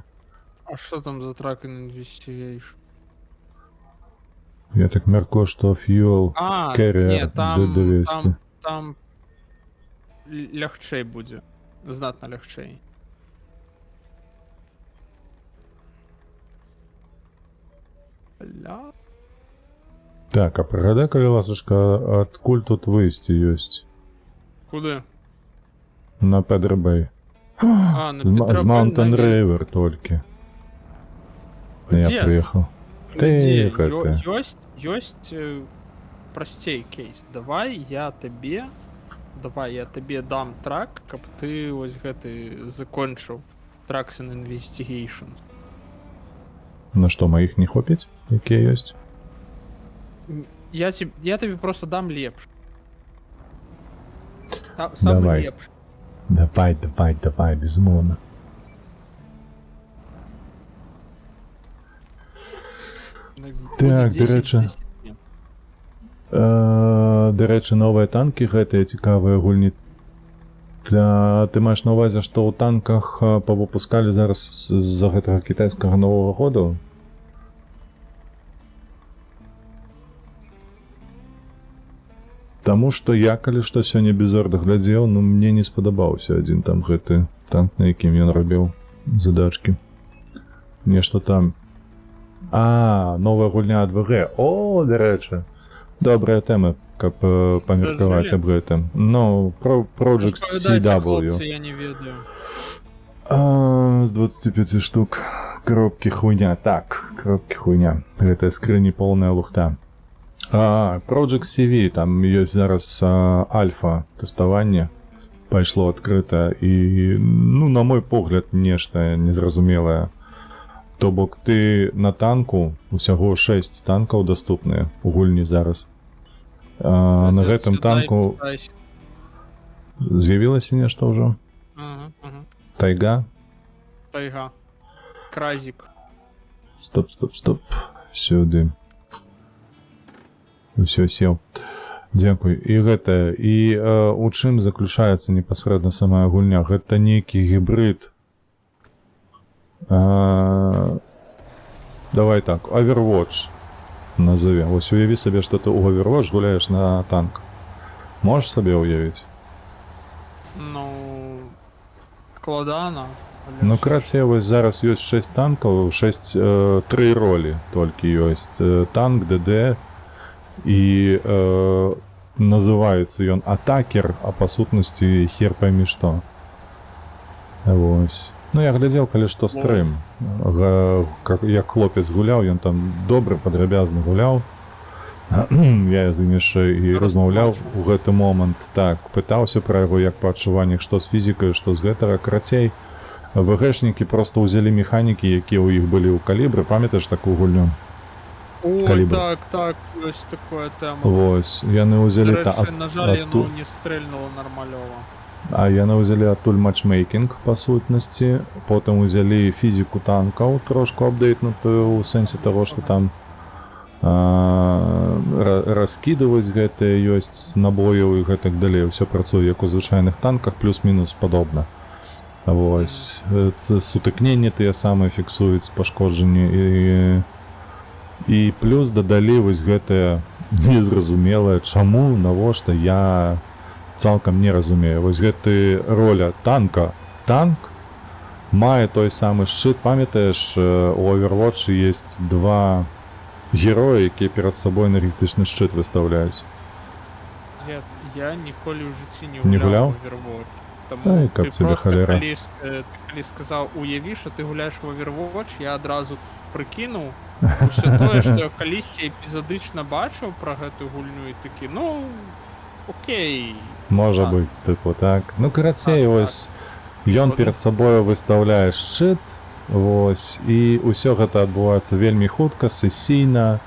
А што там за Track and Investigation? Я так мяркую, што Fuel Carrier Z200. Там лягчэй будзе. Знатна лягчэй. Так, а прагадай, калі ласачка, адкуль тут выйсці ёсць? Куды? На Педро Бэй. А, на Педро Бэй. З Mountain River толькі. Я прыехаў. Ты гэта. Ёсць прасцей кейс. Давай я табе дам трак, каб ты вось гэты закончыў Tracks and Investigations. На што, маіх не хопіць? Якія ёсць? Я табе просто дам лепш. Давай. Давай, безумоўна. Так, дарэчы, новыя танкі гэтыя цікавыя гульні. Ты маеш на ўвазе, што ў танках павыпускалі зараз з-за гэтага кітайскага новага году? Таму што я, калі што сёння без орда глядзеў, ну мне не спадабаўся адзін там гэты танк, на якім ён рабіў задачкі. Нешта там. Новая гульня ад ВГ. О, дарэчы. Добрая тэма, каб памеркаваць аб гэтым. Ну, Project CW. Я не ведаю. З 25 штук. Коробкі хуйня. Так, коробкі хуйня. Гэтая скрыні поўная лухта. Project CV, там ёсць зараз альфа тэставанне. Пайшло адкрыта. І, ну, на мой погляд, нешта незразумелае. То бок ты на танку, усяго 6 танкаў даступныя у гульні зараз. На гэтым танку з'явілася нешта ўжо? Тайга? Тайга. Кразік. Стоп. Сюды. Усё, сеў. Дзякуй. І гэта, і у чым заключаецца непасрэдна самая гульня? Гэта нейкі гібрид. Давай так, Overwatch назовем. Вось уяві сабе, што ты ў Overwatch гуляеш на танк. Можаш сабе ўявіць? Ну, складана. Ну, карацей, вось зараз ёсць 6 танкаў, 3 ролі толькі ёсць. Танк, ДД, і называецца ён атакер, а па сутнасці хер поймі што. Вось. Ну, я глядзеў, калі што стрым. Як хлопец гуляў, ён там добры, падрабязны гуляў. Я з ім яшчэ і размаўляў у гэты момант. Так, пытаўся пра яго, як па адчуваннях, што з фізікай, што з гэтага. Карацей, ВГшнікі проста ўзялі механікі, якія ў іх былі ў калібры. Памятаеш такую гульню? Ой, Калібр. так, ёсць такое тэма. Вось, яны ўзялі Дарэчы, на жаль, яно не стрэльнула нармалёва. А яны ўзялі адтуль матчмейкінг, па сутнасці, потым узялі фізіку танкаў, трошку апдэйтнутую, ў сэнсе таго, што там раскідваць гэтыя ёсць набояў і гэтак далей. Усё працуе, як у звычайных танках, плюс-мінус падобна. Вось, сутыкненні тыя самыя фіксуюць пашкоджанні і плюс дадалі вось гэтае незразумелае, чаму, навошта, я цалкам не разумею. Вось гэты роля танка. Танк мае той самы шчыт. Памятаеш, у Overwatch есть два героя, якія перад сабой энергетычны шчыт выставляюць. Дед, я ніколі ў жыцці Не не гуляў гуляў? у Overwatch. Ай, Таму каб ты цябе проста, халера. калі сказаў, уяві, што ты гуляеш в Overwatch, я адразу прыкінуў усё тое, што я калісьці эпізадычна бачыў пра гэтую гульню і такі, ну, окей. Можа Так. быць, тыпу, так. Ну, карацей, Так, вось, ён перад сабою выстаўляе шчыт, вось, і ўсё гэта адбываецца вельмі хутка, сесійна,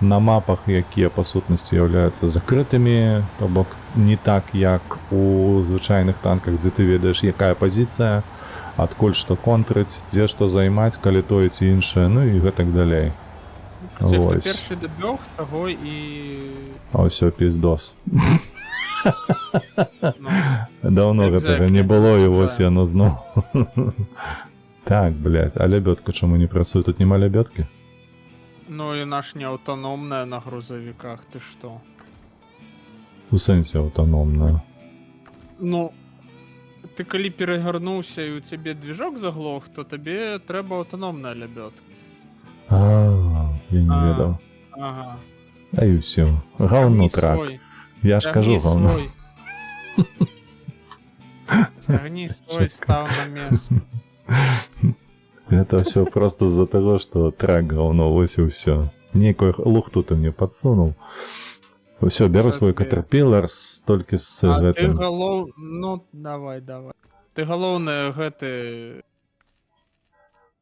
на мапах, якія, па сутнасці, з'яўляюцца закрытымі, то бок не так, як у звычайных танках, дзе ты ведаеш, якая пазіцыя, адкуль што контрыць, дзе што займаць, калі тое ці іншае, ну і гэтак далей. Хто Вось. першы дабёг, таго і... А ўсё піздос. Ну, Даўно гэтага не было, і вось яно зноў. Так, блядь, а лябёдка чаму не працуе? Тут няма лябёдкі? ну яна ж не аўтаномная на грузавіках, ты што? У сэнсе аўтаномная. Ну, ты калі перагарнуўся і у цябе движок заглох, то табе трэба аўтаномная лябёдка. Я не ведаў. Ага. А і ўсё. Гаўно трак. Я ж кажу гаўно. Цягні свой, стаў на месца. Это ўсё просто з-за таго, што трак гаўно, вось і ўсё. Нейкую лухту ты мне падсунуў. Усё, бяру свой катерпілар толькі з А ты гэтым. ну, давай. Ты галоўнае гэты...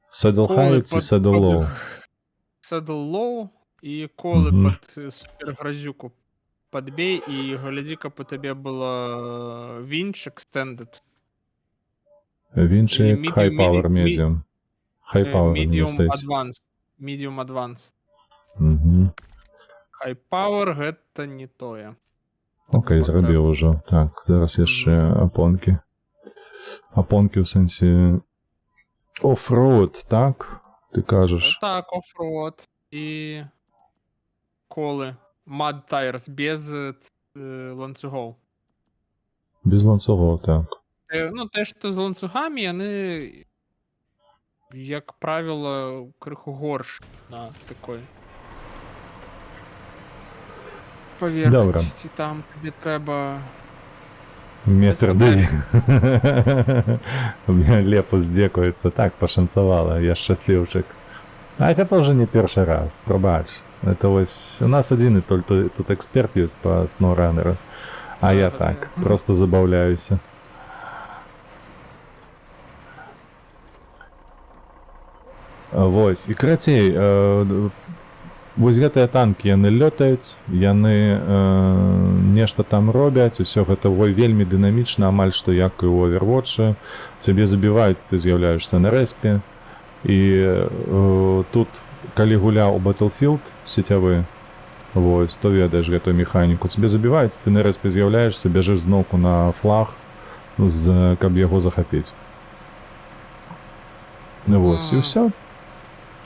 Saddle ці Saddle Low? Saddle Low і колы пад супергразюку падбей і глядзі, каб у табе было Winch Extended. Вінчик Medium- High Power Medium. High Power, мне Medium здаецца. Advanced. Medium Advanced. Мгм. High Power гэта не тое. Окей, зрабіў ужо. Так, зараз яшчэ апонкі. Апонкі ў сэнсе оффроуд, так? Ты кажаш. Так, оффроуд і колы. Mud Tires без ланцюгоў. Без ланцугоў, так. Ну, те, што з ланцюгамі, яны, як правіла, крыху горш на такой паверхнасці. Там тобі треба... Метр, да. У меня лепо здзекуецца. Так, пашанцавала, я шчасліўчык. А гэта ўжо не першы раз, прабач. Это вось, у нас адзін і толькі тут эксперт ёсць па SnowRunner, а я так, просто забаўляюся. Вось, і карацей, вось гэтыя танкі, яны лётаюць, яны нешта там робяць, усё гэта вельмі дынамічна, амаль што як і ў Overwatch. Цябе забіваюць, ты з'яўляешься на рэспе. І тут, калі гуляў у Battlefield сетявы, вось, то ведаеш гэтую механіку. Цябе забіваюць, ты на рэспе з'яўляешься, бяжыш зноўку на флаг, каб яго захапіць. Вось, і ўсё.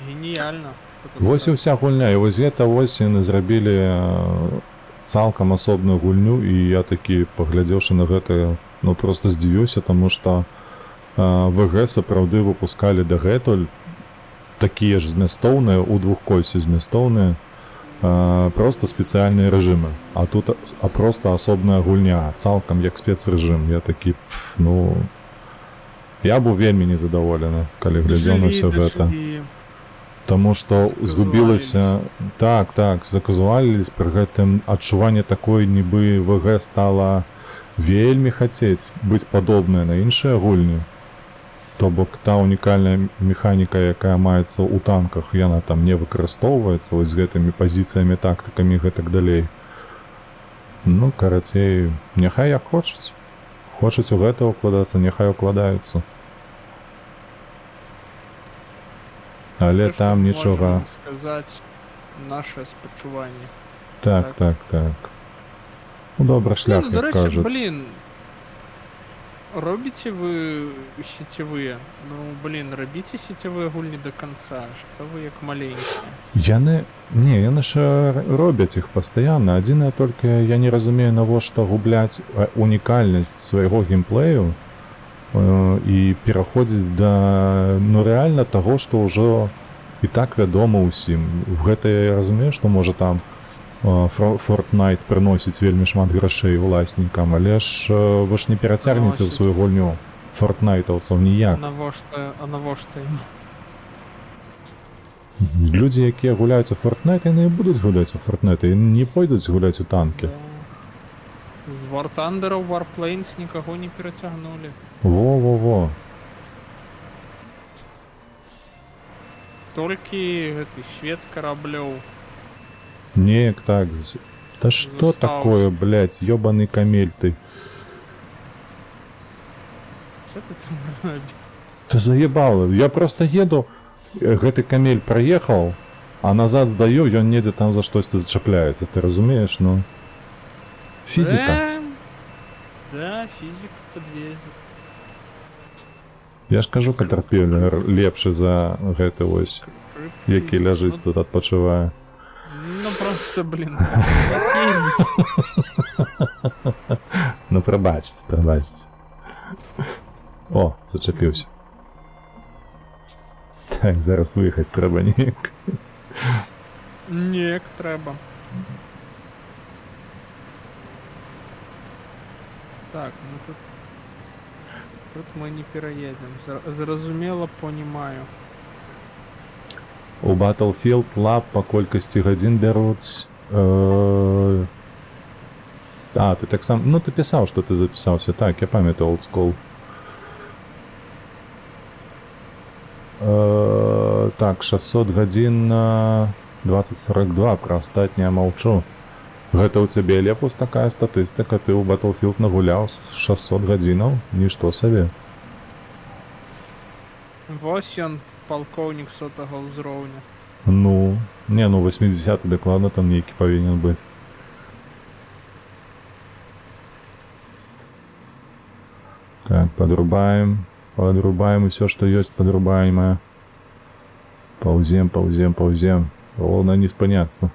Геніальна. Вось і ўся гульня, і вось гэта вось яны зрабілі цалкам асобную гульню, і я такі, паглядзеўшы на гэта, ну просто здзівіўся, таму што ВГ сапраўды выпускалі дагэтуль такія ж змястоўныя, у двухкольцы змястоўныя, просто спецыяльныя рэжымы. А тут просто асобная гульня, цалкам як спецрэжым. Я такі, ну... Я быў вельмі незадаволены, калі глядзеў на ўсё гэта. Таму што згубілася... Так, заказуалілись, пры гэтым адчуванне такое, нібы ВГ стала вельмі хацець быць падобнае на іншыя гульні. То бок та унікальная механіка, якая маецца ў танках, яна там не выкарыстоўваецца вось з гэтымі пазіцыямі, тактыкамі і гэтак далей. Ну, карацей, няхай як хочуць. Хочуць у гэта ўкладацца, няхай укладаюцца. Але Це, там що нічога. можемо сказати наше спочування. Так, так, так. Ну, добре, шлях, Ну, до як речі, кажуть. блін. Робите ви сетевые? Ну, блін, робите сетевые гульні до конца, що ви як маленькі. Яны ж робяць іх пастаянна. Адзінае толькі я не разумею, навошта губляць унікальнасць свайго геймплею і пераходзіць да, ну, рэальна таго, што ўжо і так вядома ўсім. Гэта я разумею, што можа там Fortnite прыносіць вельмі шмат грашэй уласнікам, але ж вы ж не перацягнеце ў сваю гульню фортнайтаўцаў ніяк. А навошта ім? Людзі, якія гуляюць у Fortnite, яны і будуць гуляць у Fortnite, і не пойдуць гуляць у танкі. З War Thunder, Warplanes нікаго не перацягнулі. Во-во-во. Толькі гэты свет караблёў. Неяк так. Да что Застался. такое, блядь, ёбаный камель ты? Що ти там робиш? Ты заебал. Я просто еду, гэты камель проехал, а назад сдаю, ён недзе там за штосьці зачапляецца. Ты разумееш, ну? Фізіка. Да, фізика подвезет. Я ж кажу, Катерпіллер лепшы за гэты вось, які ляжыць тут адпачывае. Ну просто, блин. Ну прабачце, прабачце. О, зачапіўся. Так, зараз выехаць трэба неяк. Неяк трэба. Так, ну тут мы не пераедем. Зразумела, понимаю. У Battlefield Lab по колькасці гадзін бяруць... А, ты так сам... Ну, ты пісаў, што ты запісаўся. Так, я памятаю Old School. Так, 600 гадзін на 2042, пра астатняе маўчу. Гэта ў цябе, Лепус, такая статыстыка, ты ў Battlefield нагуляў 600 гадзінаў? Нішто сабе. Вось ён, палкоўнік 100-го ўзроўня. Ну, не, ну 80-й дакладна там нейкі павінен быць. Так, подрубаем усё, што ёсць подрубаемае. Паўзем. Главное не спыняцца.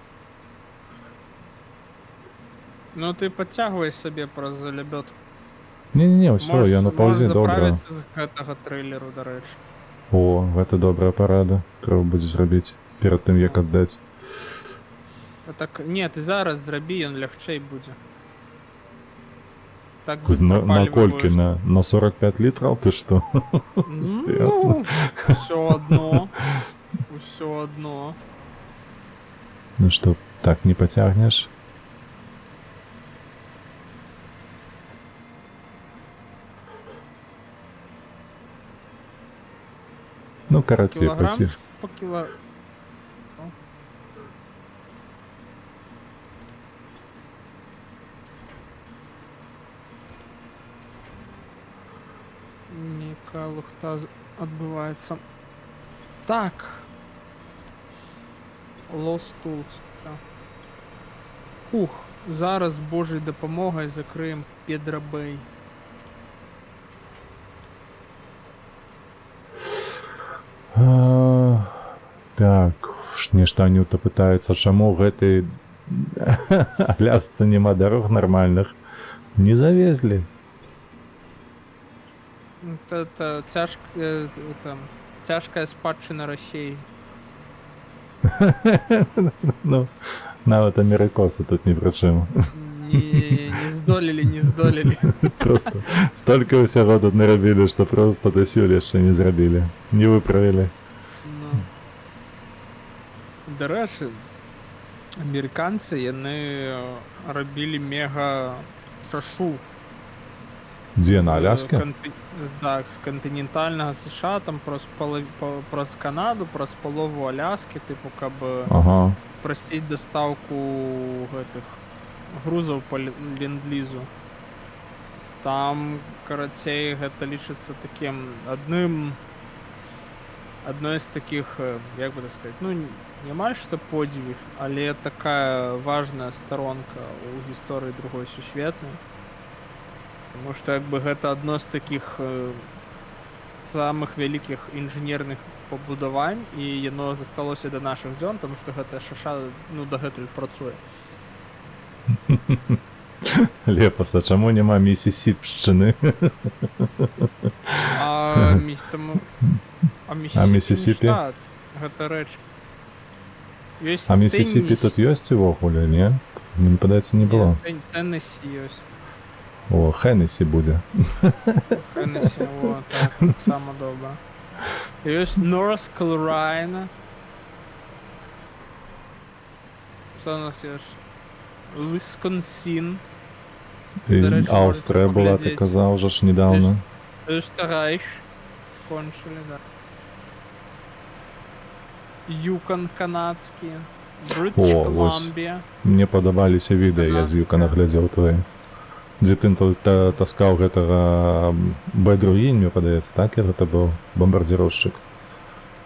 Ну ты подцягвай сабе праз залябётку. Не, ўсё, я на паўзе, добра. Можеш заправіцца з гэтага трэйлеру, дарэчы. О, гэта добрая парада. Трэба будзе зрабіць перад тым, як аддаць. Так, не, ты зараз зрабі, ён лягчэй будзе. Так На колькі? На 45 літраў? Ты што? Ну, усё адно. Ну што, так не пацягнеш? Ну, карацей, паці. По кіла... Нейкая лухта адбываецца. Так. Lost Tools. Ух, зараз з Божай дапамогай закрыем Педра Бэй. Так, нешта Анюта пытаецца, чаму гэтай Алясцы няма дарог нармальных. Не завезлі. Это цяжкая спадчына Расіі. Ну, нават амерыкосы тут ні пры чым. Не здолелі. Просто столькі ўсяго тут нарабілі, што просто дасюль яшчэ не зрабілі. Не выправілі. Дарэчы, амерыканцы, яны рабілі мега шашу. Дзе, на Аляске? Так, з кантынентальнага США, там праз Канаду, праз палову Аляскі, тыпу, каб Ага. прасціць дастаўку гэтых грузаў па ленд-лізу. Там, карацей, гэта лічыцца такім адной з такіх, як бы так сказаць, ну, не амаль што подзвіг, але такая важная старонка ў гісторыі другой сусветнай. Таму што як бы гэта адно з такіх самых вялікіх інжынерных пабудавань, і яно засталося да нашых дзён, таму што гэта шаша, ну, дагэтуль працуе. Лепас, а чаму няма місісіпшчыны? А Місісіпі? Гэта рэч. А Місісіпі тут ёсць увогуле, не? Мне падаецца, не было. Теннессі ёсць. О, Хеннесі будзе. Теннессі, о, так, таксама добра. Ёсць North Carolina. Што у нас ёсць? Висконсін. Аўстрыя была, ты казаў жа ж недавно. Österreich. Кончили, да. Юкон канадскі. British О, вось. Columbia. Мне падабаліся відэа, я з Юкана глядзеў твае. Дзе ты таскаў гэтага Б-2, мне падаецца, так? Гэта быў бомбардзіроўшчык.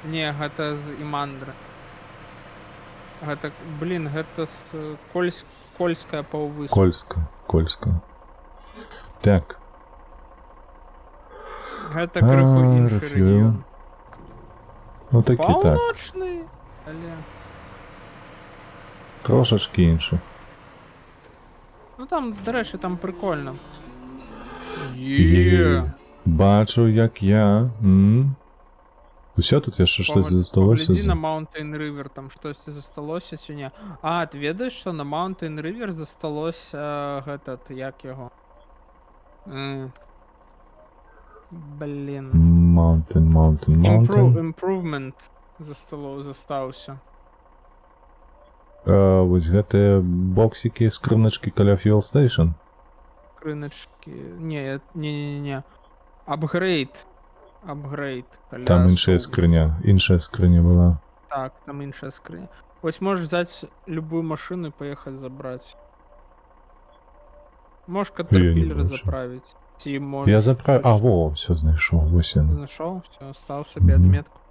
Не, гэта з Імандры. Гэта, блін, гэта з Кольская паўвыспа. Кольска. Так. Гэта крыху іншы Рафіл. рэгіён. Ну такі так. Паўночны, але... Трошачкі іншы. Ну там, дарэчы, там прикольно. Бачу, як я. Усё тут яшчэ штось засталося? Паглядзі на Mountain River, там штосьці засталося ці не. А, ты ведаеш, што на Mountain River засталося гэтат, як яго? Блін. Mountain. Improvement застаўся. Вось гэтыя боксікі, скрыначкі каля Fuel Station? Скрыначкі... Не. Апгрейд. Там іншая скрыня была. Так, там іншая скрыня. Вось можаш взяць любую машину і паехаць забраць. Можеш катерпілер заправіць. Я заправіў... А, во, все знайшоў, вось ён. Знайшоў? Все, стаў сабе адметку.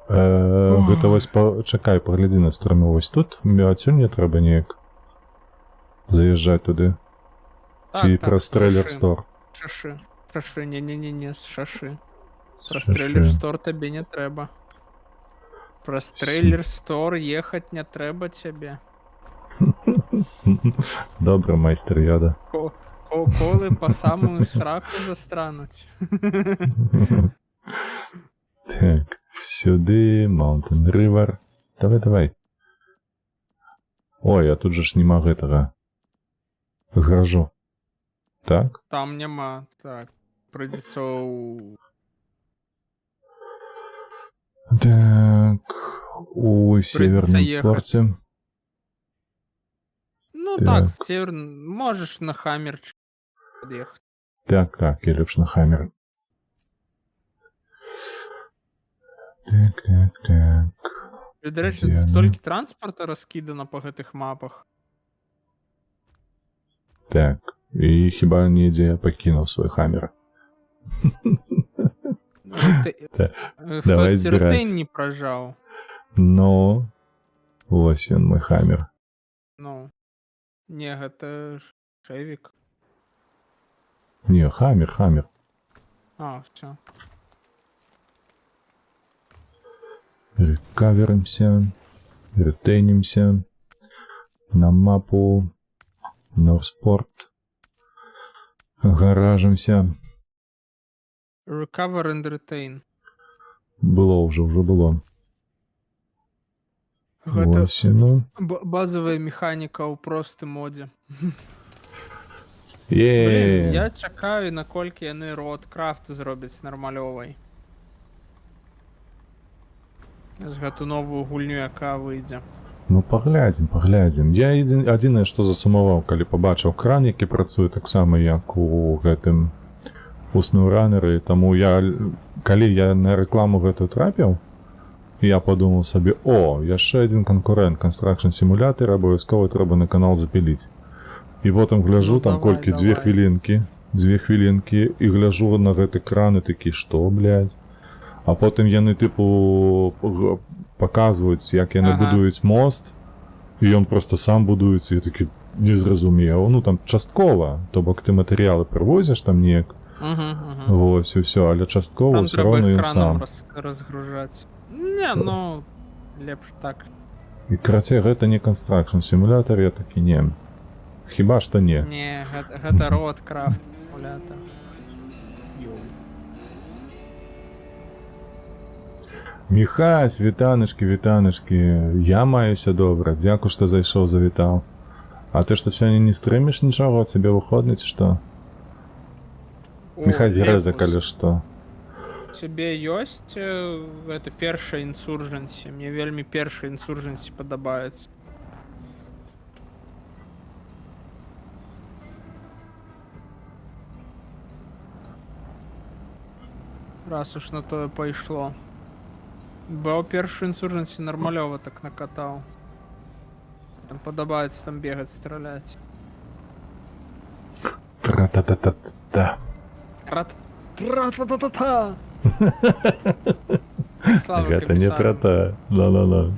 Гэта вось, чакай, паглядзі на страму. Вось тут адсюль не трэба неяк заязджаць туды. Ці праз Трейлер Стор. Шашы. Не, з шашы. Праз Трейлер Стор табе не трэба. Праз Трейлер Стор ехаць не трэба цябе. Добра, майстер Йода. Колы па самую сраку застрануць. Так, сюды, Mountain River. Давай. Ой, а тут же ж нема гэтага гаражу. Так? Там няма, так. Прыйдзецца Так, у северным порце. Ну так, северным, можаш на Хаммерчик пад'ехаць. Так, я лепш на Хаммер. Так. Дарэчы, столькі транспарта раскідана па гэтых мапах. Так, і хіба недзе я пакінуў свой Хаммер. Давай збіраць. Ты не пражаў. Ну, вось ён мой Хаммер. Ну, не, гэта Шэвік. Не, Хаммер. А, все. Рекаверимся, ретейнимся на мапу Норспорт, гаражимся. Recover and retain. Было уже было. Гэта Осину. базовая механіка ў простым модзе. Блин, я чакаю, наколькі яны Roadcraft зробяць нармалёвай. З гэту новую гульню, яка выйдзе. Ну паглядзім. Я адзінае, што засумаваў, калі пабачыў кран, які працуе таксама, як у гэтым у SnowRunner, таму калі я на рэкламу гэтую трапіў, я подумал сабе, яшчэ адзін канкурэнт Construction Simulator, абавязкова трэба на канал запіліць. І потым гляжу, там давай, колькі 2 хвілінкі, і гляжу на гэты кран і такі, што, блядь? А потым яны, тыпу, паказваюць, як яны будуюць мост, і ён проста сам будуецца, і такі не зразумеў. Ну, там часткова, то бок ты матэрыялы прывозіш там неяк, вось, і ўсё, але часткова Там ўсё трэба роўна ён экраном сам. разгружаць. Не, ну, лепш так. І карацей, гэта не Construction Simulator, я такі не. Хіба што не. Не, гэта Roadcraft симулятор. Міхась, вітанашкі, я маюся добра, дзякуй, што зайшоў, завітаў. А ты што сёння не стрыміш нічога, у цябе выходны ці што? Міхась грэза, калі што. Тебе ёсць гэта першая Insurgency. Мне вельмі першая Insurgency падабаецца. Раз уж на тое пайшло. Бо першую Insurgency нармалёва так накатаў. Там падабаецца там бегаць, страляць. Тра-та-та-та-та. Тра-та-та-та-та. Гэта не пра тое. Да-да-да.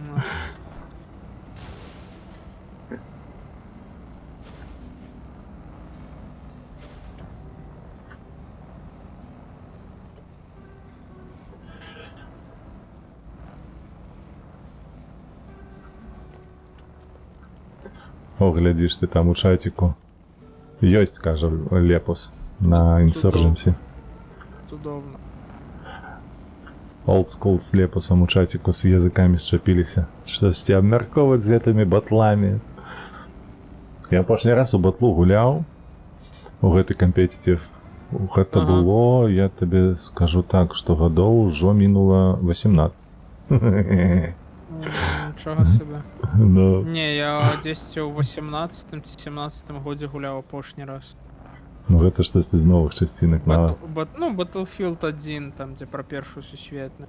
О, глядзіш ты там у чаціку. Ёсць, кажа, Лепус на Insurgency. Цудоўна. Old School с Лепусом у чаціку з языкамі счапіліся. Штосьці абмярковаць з гэтымі батламі. Я апошні раз у батлу гуляў, у гэты кампетитив. Гэта было, я табе скажу так, што гадоў ужо мінула 18. Нічога себе. Ну, Не, я дзесьці ў 18 ці 17 годзе гуляў апошні раз. ну гэта штосьці з новых часцінак нават. Ну, Battlefield 1, там, дзе пра першую сусветную.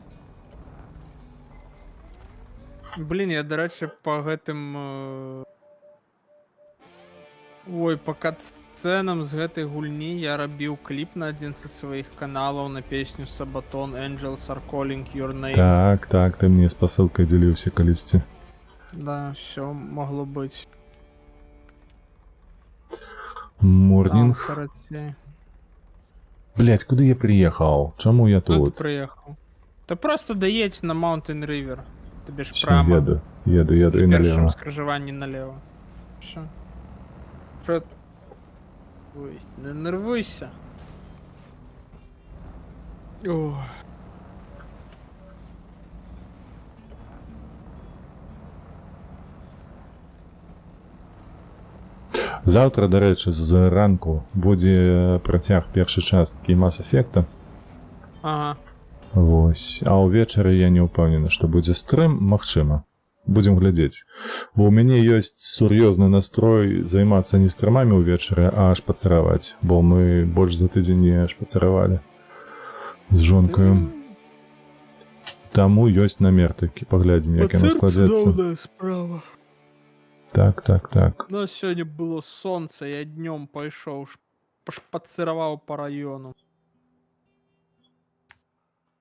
Блін, я, дарэчы, па гэтым... Ой, па кат-сцэнам з гэтай гульні я рабіў кліп на адзін са сваіх каналаў на песню Sabaton Angels are calling your name. Так, ты мне спасылкай дзяліўся калісьці. Да, всё могло быць. Морнінг. Карацей. Блять, куды я приехал? Чаму я тут? Приехал. Та просто доедь на Mountain River. Тебе ж Всё, прямо. еду и При налево. першем скрижевании налево. Все. Ой, не нервуйся. Ох. Завтра, дарэчы, з ранку будзе працяг першай часткі Mass Effect. Ага. Вось. А ўвечары я не ўпэўнены, што будзе стрым, магчыма. Будзем глядзець. Бо ў мяне ёсць сур'ёзны настрой займацца не стрымамі ўвечары, а шпацыраваць. Бо мы больш за тыдзень не шпацыравалі з жонкаю. Таму ёсць намер такі. Паглядзім, як яно складзецца. Справа. Так. У нас сёння было сонца, я днём пайшоў, пашпацыраваў па раёну.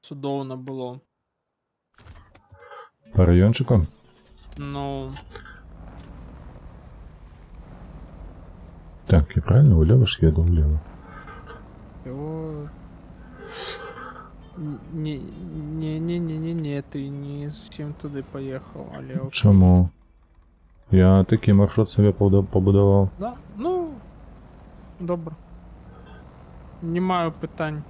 Цудоўна было. Па раёнчыку? Ну... Так, я правильно улево ж еду улево. Его... Не, ты не зусім туды паехаў, але... окей. Чаму? Я такі маршрут сабе пабудаваў. Да? Ну... Добра. Не маю пытань.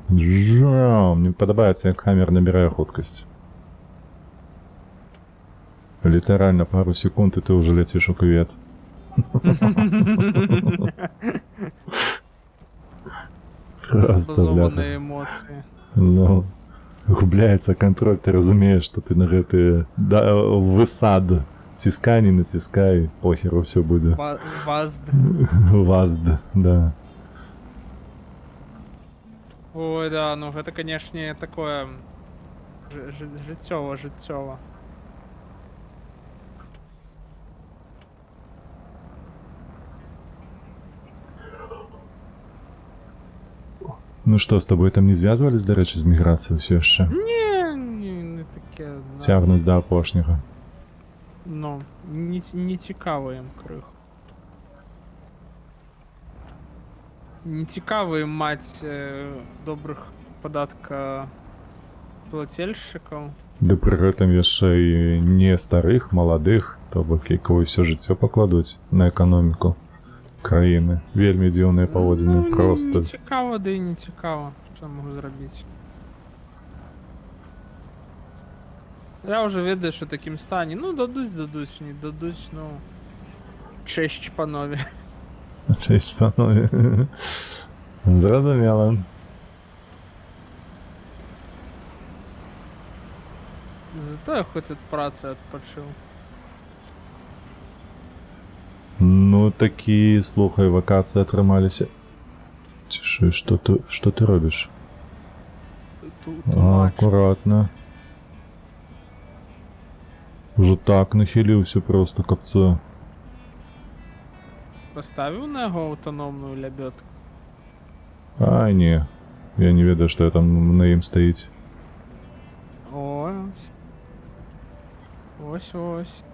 Мне падабаецца, як хамер набірае хуткасць. Літаральна пару секунд, і ты ўжо ляціш у кювет. Просто, бляха. Базованыя эмоцыі. Ну, губляецца кантроль, ты разумееш, што ты на гэты высад Ціскай, не націскай, похеру все буде. Вазд. Вазд, да. Ой, да, ну гэта, канешне, такое жыццёва. Ну что, с тобой там не звязвались, до речі, з міграцією все ще? Не таке. Цягнуць до апошняга. Ну, не цікаво ім крыху. Не цікаво ім маць добрых падаткаплацельшчыкаў. Ды пры гэтым яшчэ і не старых, маладых, то бок якое ўсё жыццё пакладуць на эканоміку краіны. Вельмі дзіўныя паводзіны, проста. Не цікава, ды і не цікава, што магу зрабіць. Я ўжо ведаю, што такім стане. Ну, дадуць, не дадуць, ну... Чэсць, панове. Чэсць, панове. Зразумела. Зато я хоць ад працы адпачыў. Ну, такі, слухай, вакацыі атрымаліся. Цішэй, што ты робіш? Акуратна. Ужо так нахіліўся проста капцо. Паставіў на яго аўтаномную лябёдку? А, не. Я не ведаю, што там на ім стаіць. Ось. Ось.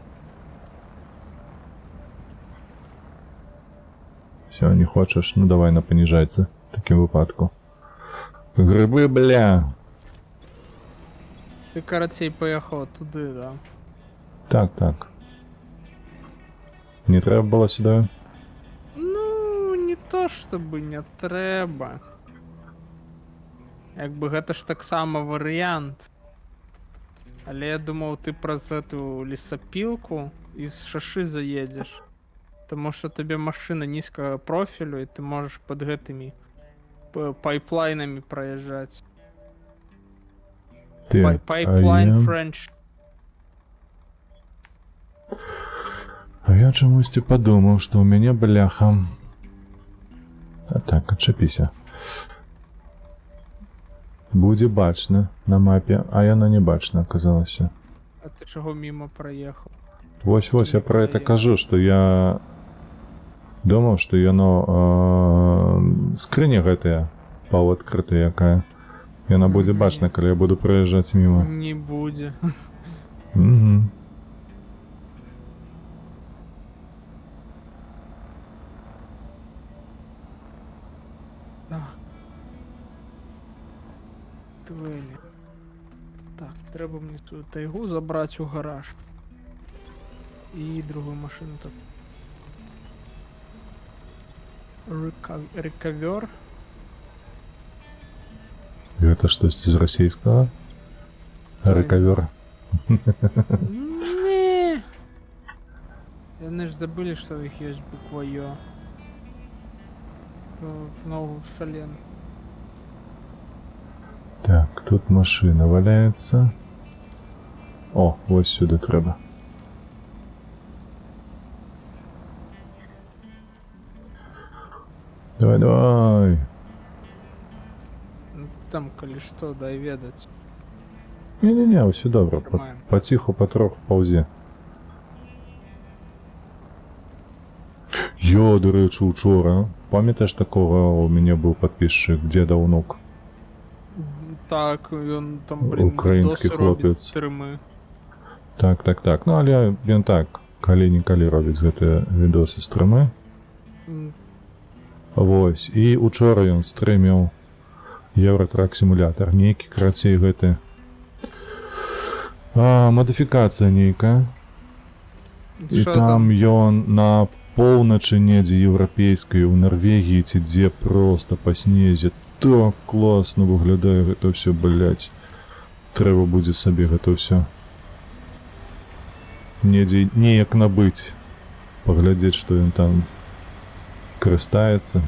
Все, не хочаш? Ну давай на паніжайцы. В такім выпадку. Грыбы, бля! Ты, карацей, паехаў туды, да? Так. Не трэба было сюда? Ну, не то, чтобы не трэба. Як бы гэта ж таксама варыянт. Але я думаў, ты праз эту лесапілку і з шашы заедзеш. Таму што табе машына нізкага профілю, і ты можаш пад гэтымі пайплайнамі праязджаць. Пайплайн Френч. А я чамусьці падумаў, што ў мяне бляха. А так, адчапіся. Будзе бачна на мапе, а яна не бачна аказалася. А ты чаго міма праехаў? Вось, я пра гэта кажу, што я думаў, што яно скрыня гэтая паўадкрытая якая. Яна будзе бачна, калі я буду праязджаць міма. Не будзе. Угу. Твелі. Так, трэба мне свою тайгу забраць у гараж. І другую машину так. Рекавер. Гэта штосьці з расійскага? Рекавер. Не. Яны ж забылі, што ў іх ёсць буква Ё. Ногу шален. Так, тут машина валяется. О, вот сюда треба. Давай. Ну, там, калі што, дай ведаць. Не-не-не, ўсё добра. Паціху, патроху паўзе. Ё, дарэчы, учора. Памятаеш такога у мяне быў падпісчык, дзеда ўнук? Так, ён там, блин, украінскі хлопец. Так. Ну, але ён так, калі-нікалі робіць гэтыя відосы стрымы. Вось, і учора ён стрыміў Евротрак сімулятор, нейкі, карацей, гэты мадыфікацыя нейкая. І там ён на поўначы недзе еўрапейскай у Нарвегіі ці дзе проста па снезе так класна выглядае гэта ўсё, блядь. Трэба будзе сабе гэта ўсё недзе неяк набыць, паглядзець, што ён там карыстаецца.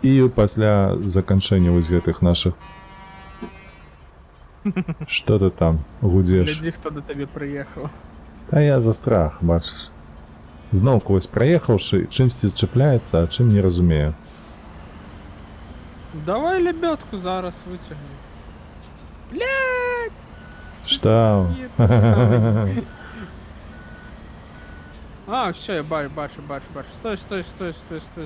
І пасля заканчэння вось гэтых нашых Что ты там гудзеш? Гляди, хто до тебе приїхав. Та я за страх, бачиш. Зноў когось праехаўшы, чымсьці зчапляецца, а чым не разумею. Давай лебедку зараз витягнемо. Блядь! Што? Ні, ти самий. А, все, я бачу. Стой,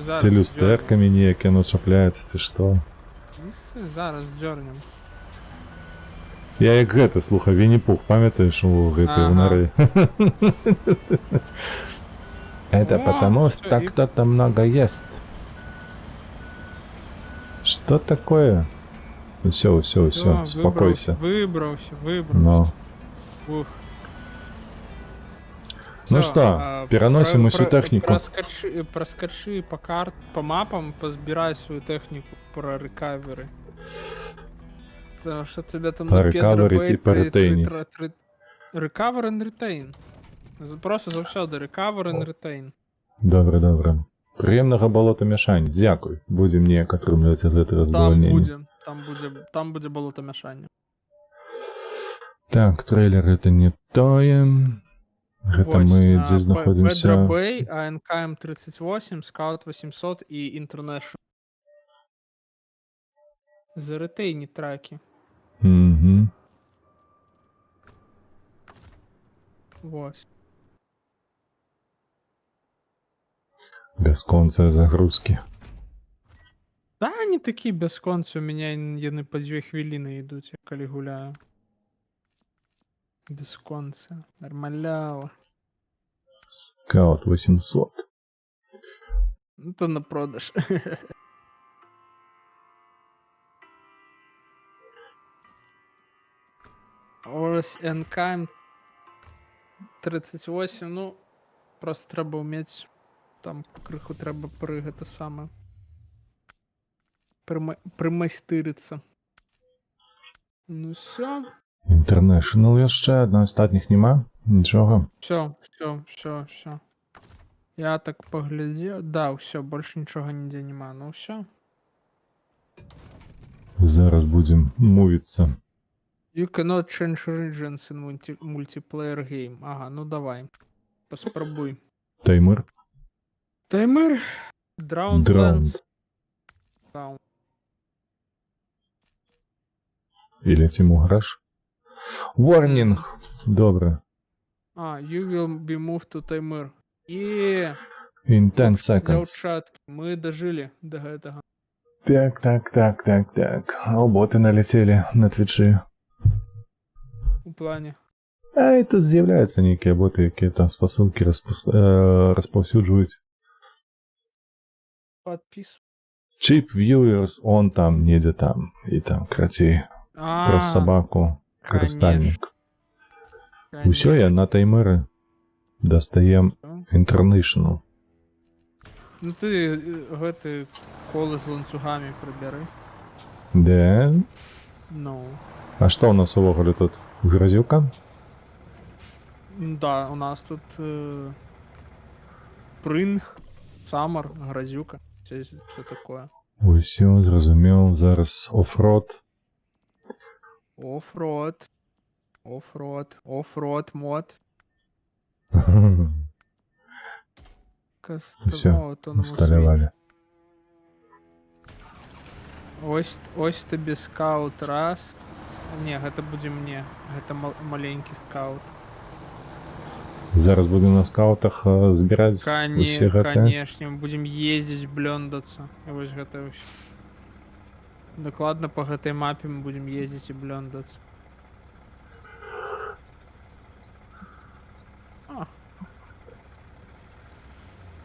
зараз. Ці люстэркамі неяк яно чапляецца, ці што? дьорнем. Зараз дьорнем. Я як гэта, слухай, Винни-Пух, памятаеш у гэтай Ага. нары? Это О, потому, всё, что и- кто-то много ест. Что такое? Все, успокойся. Выбрался. Ну, Ух. Ну Всё, что, переносим всю технику. Проскочи по мапам, позбирай свою технику про рекавери. Потому что тебя там Порекаверить і поретейнить. Recover and retain. Просто завсёды recover and retain. Добре. Прыемнага балота мяшання. Дзякуй. Будзем неяк атрымліваць ад гэтага задавальнення. Там будзе болото мяшання. Так, трейлер это не тое. Гэта мы дзе знаходзімся? Ведра Бэй, АНКМ 38, Скаут 800 і International. Заретейні траки. Угу. Вось. Бясконцыя загрузкі. Та не такі бясконцы, у мяне яны па 2 хвіліны ідуць, я калі гуляю. Бясконцы. Нормалява. Скаут 800. Ну то на продаж. Ось НКМ 38, ну, просто треба вміти, там криху треба пригати саме. Примайстириться. Ну все. International яшчэ, адна астатніх нема? Нічога? Все. Я так поглядел. Да, все, больше ничего нигде нема. Ну все. Зараз будзем мувіцца. You cannot change regions in multiplayer game. Ага, ну давай. Поспробуй. Таймыр? Таймер. Drowned. Drownlands. Down. І ляцім у гараж? Warning! Добре. А, you will be moved to Таймер. І In 10 seconds. дівчатки, ми дожили до этого. Так. А боти налетели на твічі. У плані. А і тут з'являються нейкія боти, які там спасылки розповсюджують. Подпис. Chip viewers, он там, недзе там. І там, крацей, про собаку, карыстальнік. Усё, я на таймеры дастаем International. Ну ти гэты колы з ланцюгамі прыбяры. Да? Ну. А што ў нас увогуле тут? Грозюка? Да, у нас тут прынг, самар, грозюка, все такое. Усё, зразумеў, зараз оффроад. Оффроад мод. Всё, усталявалі. Ось табе скаут раз. Не, гэта будзе мне. Гэта маленькі скаут. Зараз буду на скаутах збіраць усе гэтыя. Канешне, мы будзем ездзіць, блёндацца. І вось гэта ўсё. Дакладна па гэтай мапе мы будзем ездзіць і блёндацца.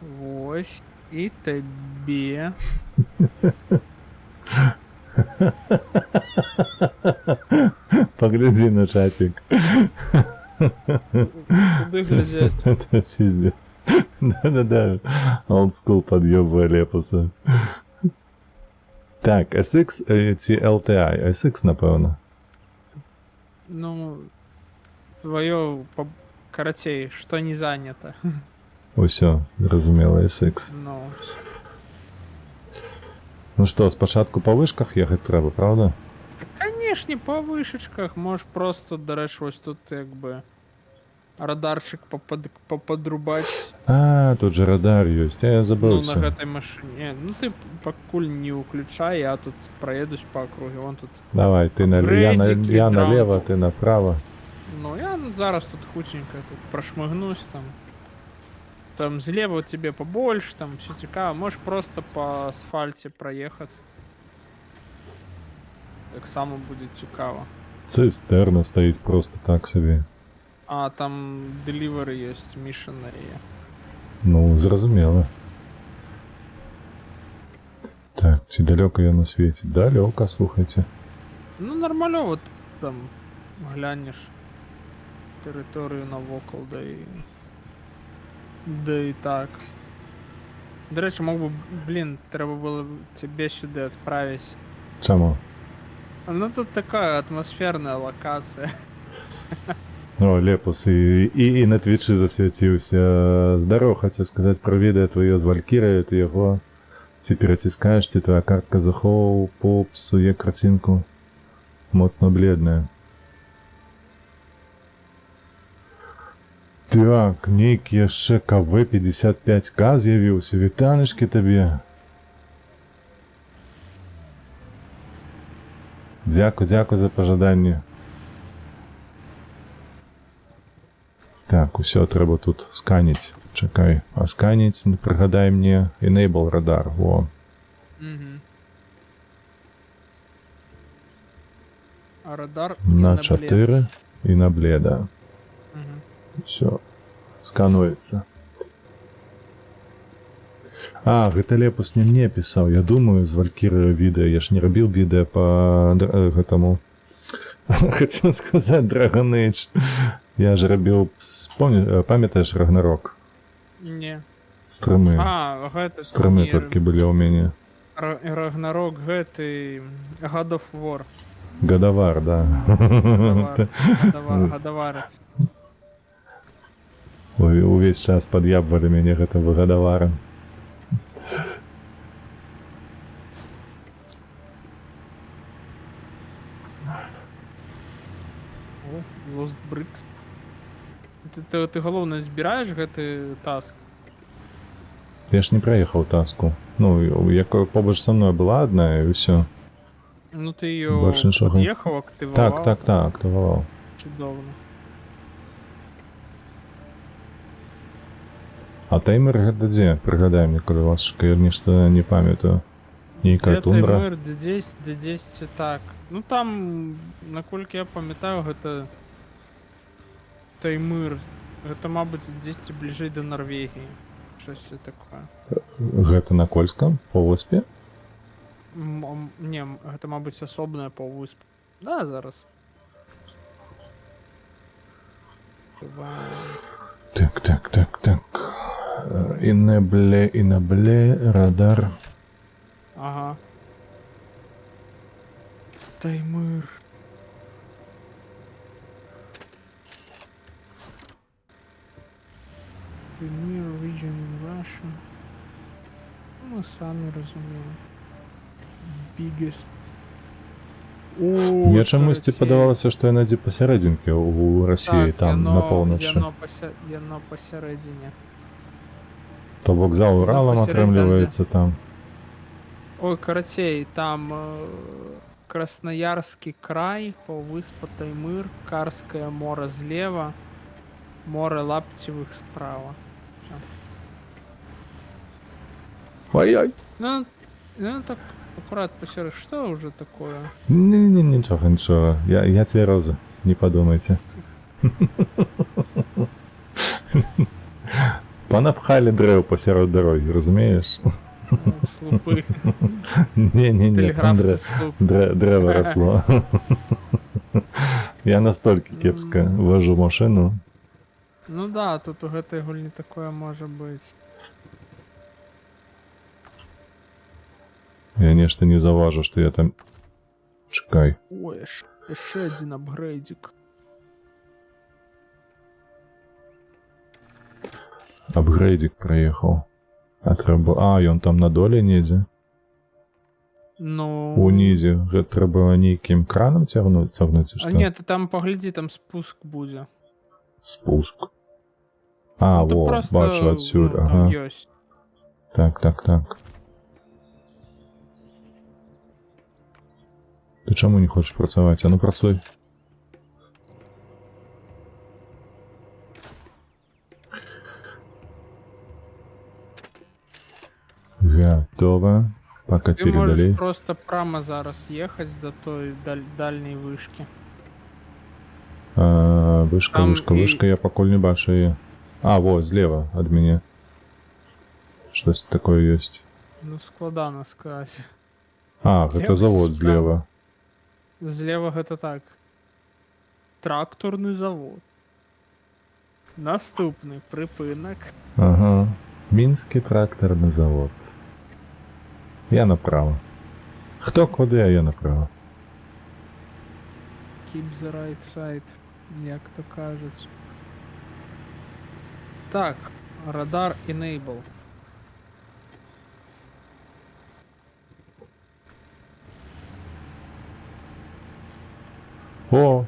Вось і табе. Паглядзі на чатик. Куды глядзець? Это пиздец. Да. Олдскул подъёбывая лепуса. Так, SX ці LTI? SX, напэўна. Ну, твоё, карацей, што не занято. Усё, зразумела, SX. Ну, Ну што, спачатку па вышках ехаць трэба, правда? конечно. Канешне, па вышачках можаш просто, дарэчы, вось тут як бы радарчык пападрубаць. А, тут же радар ёсць, а я Ну, на забыўся. гэтай машыне. Ну, ты пакуль не ўключай, я тут праедусь па акруге, вон тут. Давай, ты Апгрэдзікі, я налево, драмбл. ты направо. Ну, я зараз тут хутенько тут прошмыгнусь там. Там злева у тебе побольше, там все цікаво. Можешь просто по асфальте проехаться. Так само будет цікаво. Цистерна стоїть просто так собі. А, там деливеры есть, мишенные. Ну, зразумела. Так, ці далёка яно свеціць? Далёка, слухайте. Ну, нормально, вот там глянешь территорию навокал, да и так. До речі, мог бы, блин, треба было тебе сюда отправить. Чаму? Ну, тут такая атмосферная локация. О, Лепус, і на твічы засвяціўся. Здароў, хацеў сказаць пра відэа твоё з Валькіраю, ты яго ці пераціскаеш, ці твоя картка захоў псуе карцінку. Моцна бледная. Так, нейкі яшчэ КВ-55К з'явіўся. Вітанечкі табе. Дзякуй за пажаданне. Так, усё трэба тут сканіць. Чакай, а сканіць, прыгадай мне, Enable радар, во. А радар На блед. 4 і на бледа. Все, скануецца. А, гэта Лепус не мне пісаў, я думаю, з Валькіраю відэа, я ж не рабіў відэа па гэтаму. Хацеў сказаць Dragon Age. Я ж рабіў, памятаеш Рагнарок? Не. Стрымы. А, гэта Стрымы толькі былі ў мяне. Рагнарок гэты God of War. Гадавар, да. Гадаварец. Увесь час пад'ябвалі мяне гэтым выгадаварам. О, Lost Bricks. Ты галоўнае збіраеш гэты таск? Я ж не праехаў таску. Ну, якая побач са мной была адна, і ўсё. Ну ты её Больше нічога. пад'ехаў, актываваў. Так, актываваў. Чудоўна. А таймер гэта дзе? Прыгадай мне, калі ласачка, я нешта не памятаю. Нейкая тундра. Таймер D10, так. Ну там, наколькі я памятаю, гэта Таймыр. Гэта, мабыць, дзесьці бліжэй да Нарвегіі. Штосьці такое. Гэта на Кольскам? Паўвыспе? Не, гэта, мабыць, асобная паўвыспа. Да, зараз. Так. Enable, радар. Ага. Таймыр. Таймыр, region in Russia. Ну, самі розуміємо. Biggest. Мне чамусьці падавалася, што яна дзе пасярэдзінкі ў Расіі, там, на поўначы. Яно пасярэдзіне. То бок за Уралам атрымліваецца там. Ой, карацей, там Красноярскі край, паўвыспа Таймыр, Карскае мора злева, море Лапцевых справа. Ай-ай! Ну так, аккурат посеры, что уже такое? Нічога. Я цвярозы, не падумайце. Панапхалі дрэў пасярод дарогі, разумееш? Слупы. Не, там дрэва расло. Я настолькі кепска вожу машыну. Ну да, тут у гэтай гульні такое можа быць. Я нешта не заўважу, што я там... Чакай. Ой, яшчэ адзін апгрэйдзік. Апгрэйдзік праехаў. А, ён там на доле недзе. Ну... Унізе гэта трэба нейкім кранам цягнуць А што? ні, ти там погляді, там спуск буде. Спуск. А, Ну, то во, просто, бачу адсюль, ну, там ага. ёсць. Так. Ты чаму не хочаш працаваць? А ну працуй. Готово. Ти Покатили можеш далей. просто прямо зараз їхати до тої дальньої вишки. Вышка, Там вышка, і- вышка, я пакуль не бачу яе. А, во, злева ад мяне. Штось такое ёсць. Ну, складана сказати. А, гэта Лева завод ці справа? злева. Зліва гэта так. Тракторний завод. Наступний припинок. Ага. Мінський тракторний завод. Я направо. Хто куди, а я направо. Keep the right side, як то кажуть. Так, радар enable. О!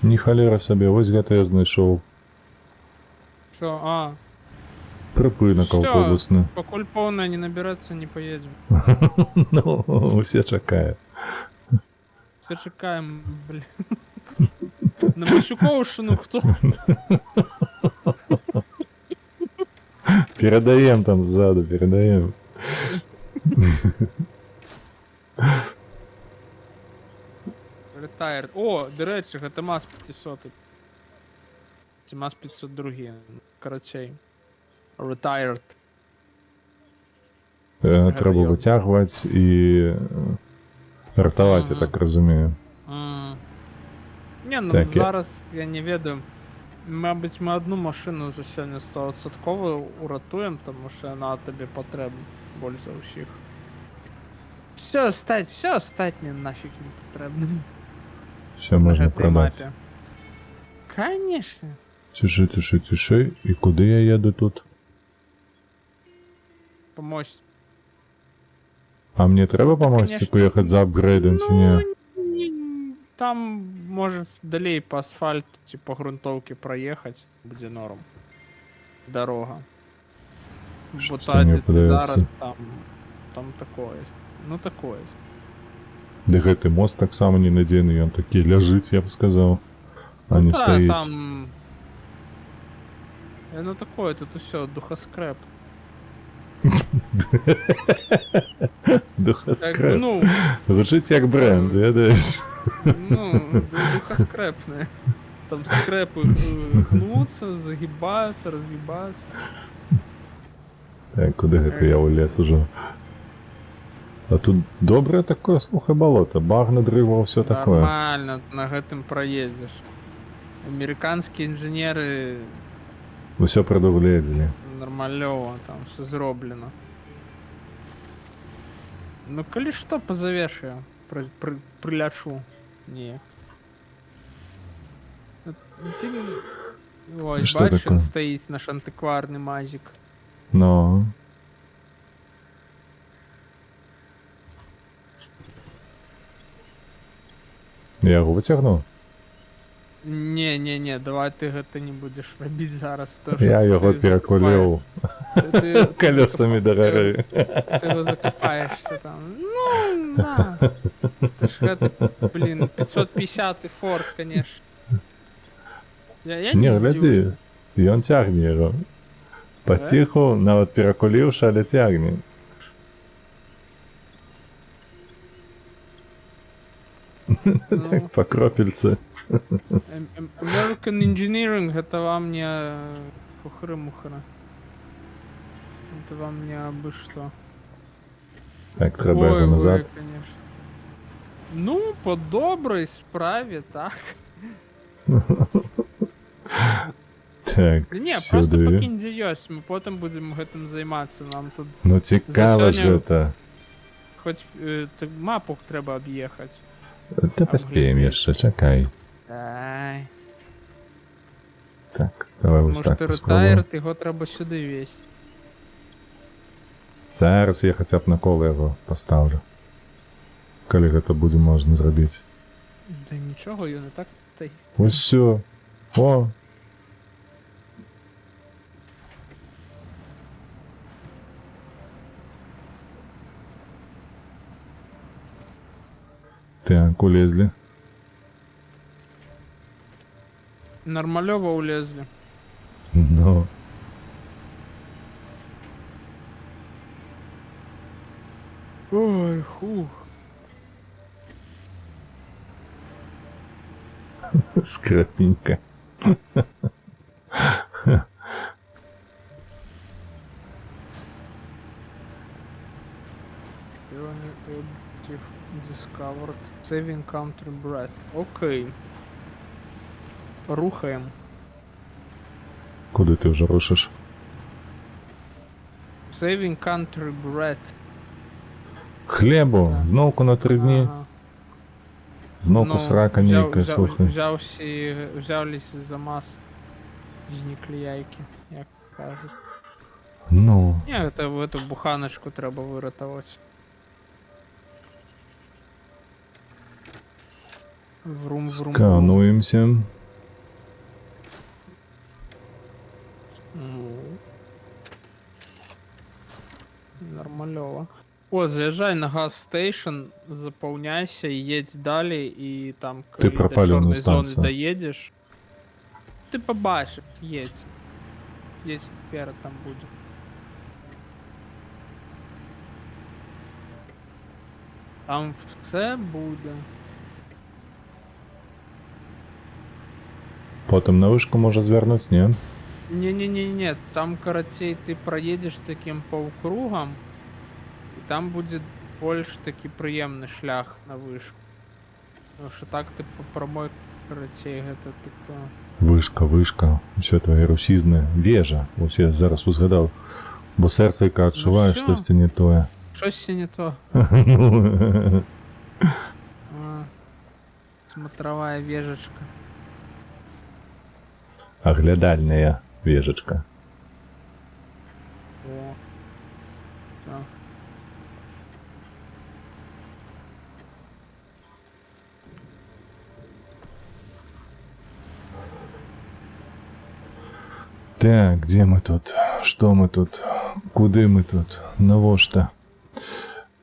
Ні халера сабе, вось гэта я знайшоў. Що, а, Припинок Всё. автобусны. покуль повна не набереться, не поїдемо. Ну, усе чакае. Все чекаємо, блін. На Масюковщину хто? Передаем там ззаду, передаем. Retired. О, до речі, гэта МАЗ 500. Це МАЗ 502. Короче. Retired. Треба ёб. витягувати і рятувати, я Мгм. так розумію. Не, ну Так, зараз я не ведаю. Мабуть, ми одну машину за сьогодні 100% уратуємо, тому що вона тобі потрібна більше за усіх. Все остатнє нафіг не потрібно. Все можна продати. Конечно. Тиши. І куди я їду тут? Помочь. А мені треба Ну, та, по мостику конечно. їхати за апгрейдом чи ні? Там може далее по асфальту, типа грунтовки проехать, буде норм. Дорога. Щось Вот там не аді ти подивився. зараз там такое. Ну такое. Де гэты мост так само ненадійний, він такий ляжить, я б сказав. А Ну не та, стоїть. там... Ну такое, тут все, духоскреп. Духоскреп. Ну, Звучить як бренд, видиш? ну, духоскрепне. Там скрепы гнутся, загибаются, разгибаются. Так, куди гэта я улез уже? А тут добре такое, слухай, болото. Багна, дрыва, все такое. Нормально, на гэтым проездишь. Американские инженеры Все предугледзелі. нормалёво, там все зроблено. Ну, коли что, позовешь я, приляшу. Не. Ты... Ой, Что бачиш, такое? він стоїть наш антикварний мазик. Ну. Я його витягну? Не, давай ти гэта не будеш робити зараз, тому що Я його ти переколів закопаєш- ти колесами до гори. Ти його закопаєшся там. Ну, на. Це ж гэта, блін, 550 Ford, конечно. Я Не, не гляди, здивую. і он тягне його. Потиху, навіть переколівши, але тягне. Ну, Так, по кропельце. American Engineering, гэта вам не хухры-мухры. Это вам не абы что. Так, треба Ой, його ви, назад. конечно. Ну, по доброй справе, так. Так, Ні, просто сюди. покинь дієсь, ми потім будемо гэтым займатися. Нам тут Ну цікаво ж сьогодні- гэта. хоч так, мапу треба об'їхати. Та поспеем яшчэ, чакай. Ай. Так, давай ось Може, так ти поспробуємо. ретайр, його треба сюди вести. Зараз я хоча б на коло його поставлю. Калі гэта будзе можна зрабіць. Да нічого, ён і так стаіць. Ось все. О! Так, улезли. Нормальово улезли. Ну. Ой, хух. Скрипненько. Discovered. Saving country bread. Окей. Рухаем. Куди ти вже рушиш? Saving country bread. Хлібу, Так. знову на 3 дні. Ага. Знову срака ніяка, слухай. Взялись за мас різні яйки, як кажуть. Ну, Ні, это в эту буханочку треба вирятувати. Врум, врум. скануємося. Ну. Нормальово. О, заезжай на газ-стейшн, заполняйся, едь далее, и там, Ты коли пропалил до на чорної зони станцію. доедешь, ты побачиш, едь. Едь тепер там буде. Там все буде. Потім на вишку може звернутися, ні? Не-не-не-не, там, короче, ты проедешь таким полкругом, и там будет больше таки приемный шлях на вышку. Потому что так ты по прямой, короче, это такое. Вишка. Що твої русізми? Вежа. Ось я зараз узгадав. Бо серце яка відчуває, всё. щось це не тоє. Что не то? Ну, А, смотровая вежечка. оглядальная вежечка. О. Да. Так, где мы тут? Что мы тут? Куди ми тут? Навошта?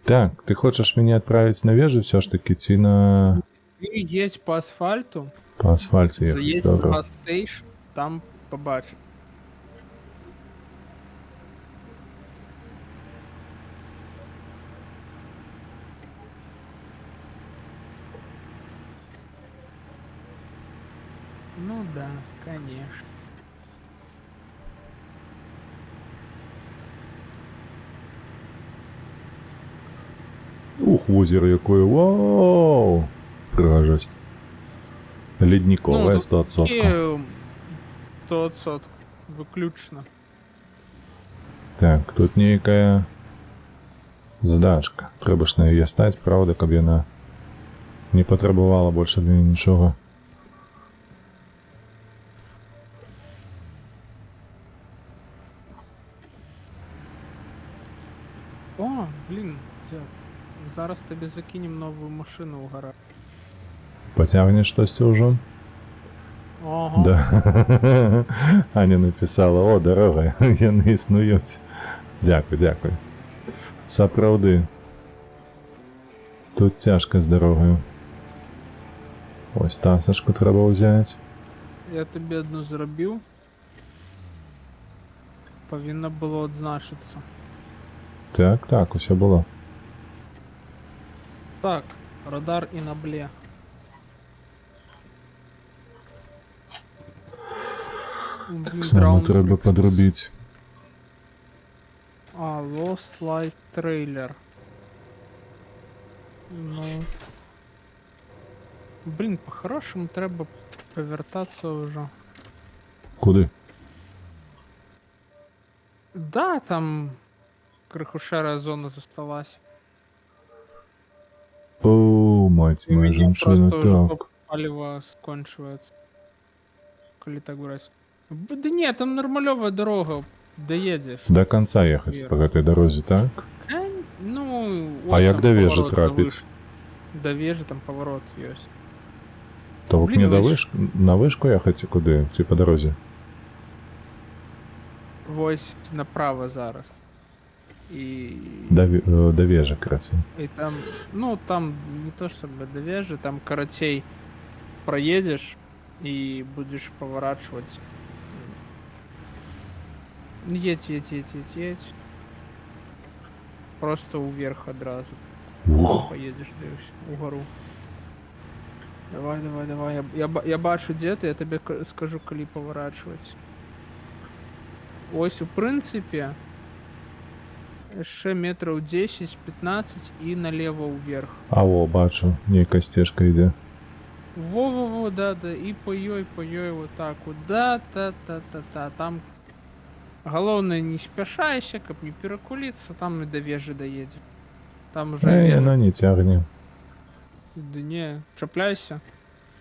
Так, ти хочеш мене відправити на вежу все ж таки, ці на... Ты едь по асфальту, По асфальті їхати, заедь на добре. газ-стейшн, там побачишь. Ну да, конечно. Ух, озеро якое, вау! Пригажость. Ледниковое 100%. И 100%. Выключно. Так, тут некая здашка. Треба ж на її стать, правда, каб яна не потребувала більше для нічого. О, блин, дядь, зараз тобі закинем новую машину в гараж. Потягнеш щось уже? Ага. Да. Аня написала: о, дорога, яны існують. Дякую, дякую. Сапраўды. Тут тяжко з дорогою. Ось тасочку треба взяти. Я тобі одну зробив. Повинно було одзначитися. Так, так, усе було. Так, радар і набле. Блін, Само Ground треба Bricks. подробити. А, Lost Light Trailer. Ну. Блін, по-хорошому треба повертатися вже. Куди? Да, там крихушера зона засталась. О, мать У моя меня женщина, просто уже так. палево скончивается. Коли так брать. Да нет, там нормальовая дорога. Доедешь. До конца ехать по этой дороге, так? Ну, А як там до вежі поворот на трапить? виш- До вежы там поворот ёсць. То бок Блін, мне вось- на вышку ехаць ці куды? Ці па дарозе? Вось направо зараз. І... Да вежы, карацей. І там, ну там не то чтобы до вежы, там карацей проедешь и будешь поворачивать. Едь. Просто уверх одразу. Ух. Поедешь, дивись, угору. Давай. Я бачу, де ти, я тобі скажу, коли поворачувати. Ось, у принципі, ще метрів 10-15 і налево вверх. А во, бачу, нейкая сцежка ідзе. Во, да, і по ёй, вот так вот. Да, та. Там головне не спяшайся, каб не перакуліцца, там і до вежы доедем. Там уже вежа. Ну не цягне. Да не, чапляйся.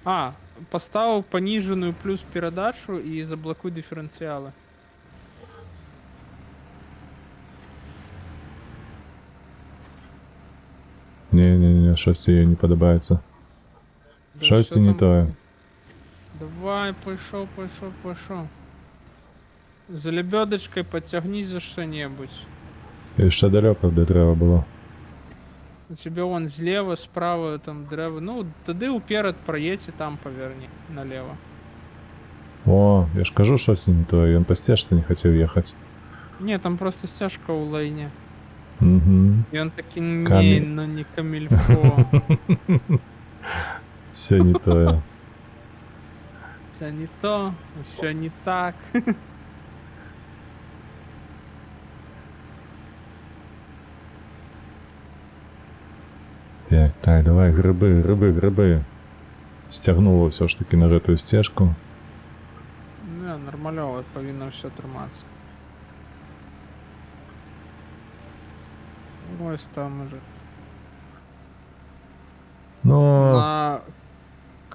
А, поставил пониженную плюс передачу и заблокуй дифференциалы. Не, щось їй не подобається. Да Щось всё не там- тое. Давай, пошел. За лебедочкой подтягнись за что-нибудь. І ще далеко, де треба було. У тебя вон слева, справа там древо. Ну, тады уперед проедь и там поверни налево. О, я ж кажу, щось не тое. Ён па стежцы не хотів їхати. Не, там просто стяжка у лайне. Угу. И он таки, не, Камиль. ну не камильфо. Все не тое. Все не то, все не так. Так, давай, гриби. Стягнуло все ж таки на гэтую стежку. Не, нормальово, повинно все триматися. Ось там уже. Ну, На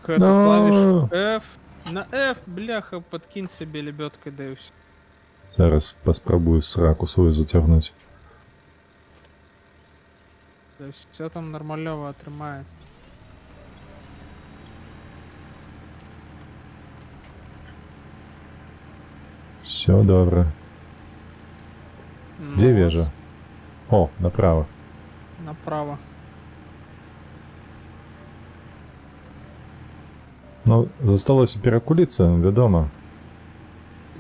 эту Ну. клавишу F. На F, бляха, подкинь себе лебедкой, да и все. зараз поспробую сраку свою затягнуть. Да все там нормальово тримається. Все добре. Ну, Где вежа? О, направо. Направо. Ну, засталося перакуліцца, вядома.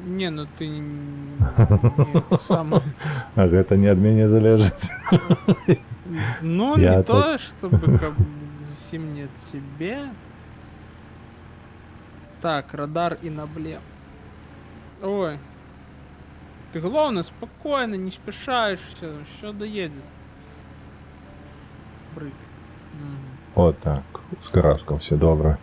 Не, ну ты не сам. А гэта не ад мяне залежыць. Ну, Я не тут- то, чтобы как бы совсем не тебе. Так, радар и наблем. Ой. Ты главное спокойно, не спешаешь, все доедет. Брык. Мгм. От так, з караском все добре.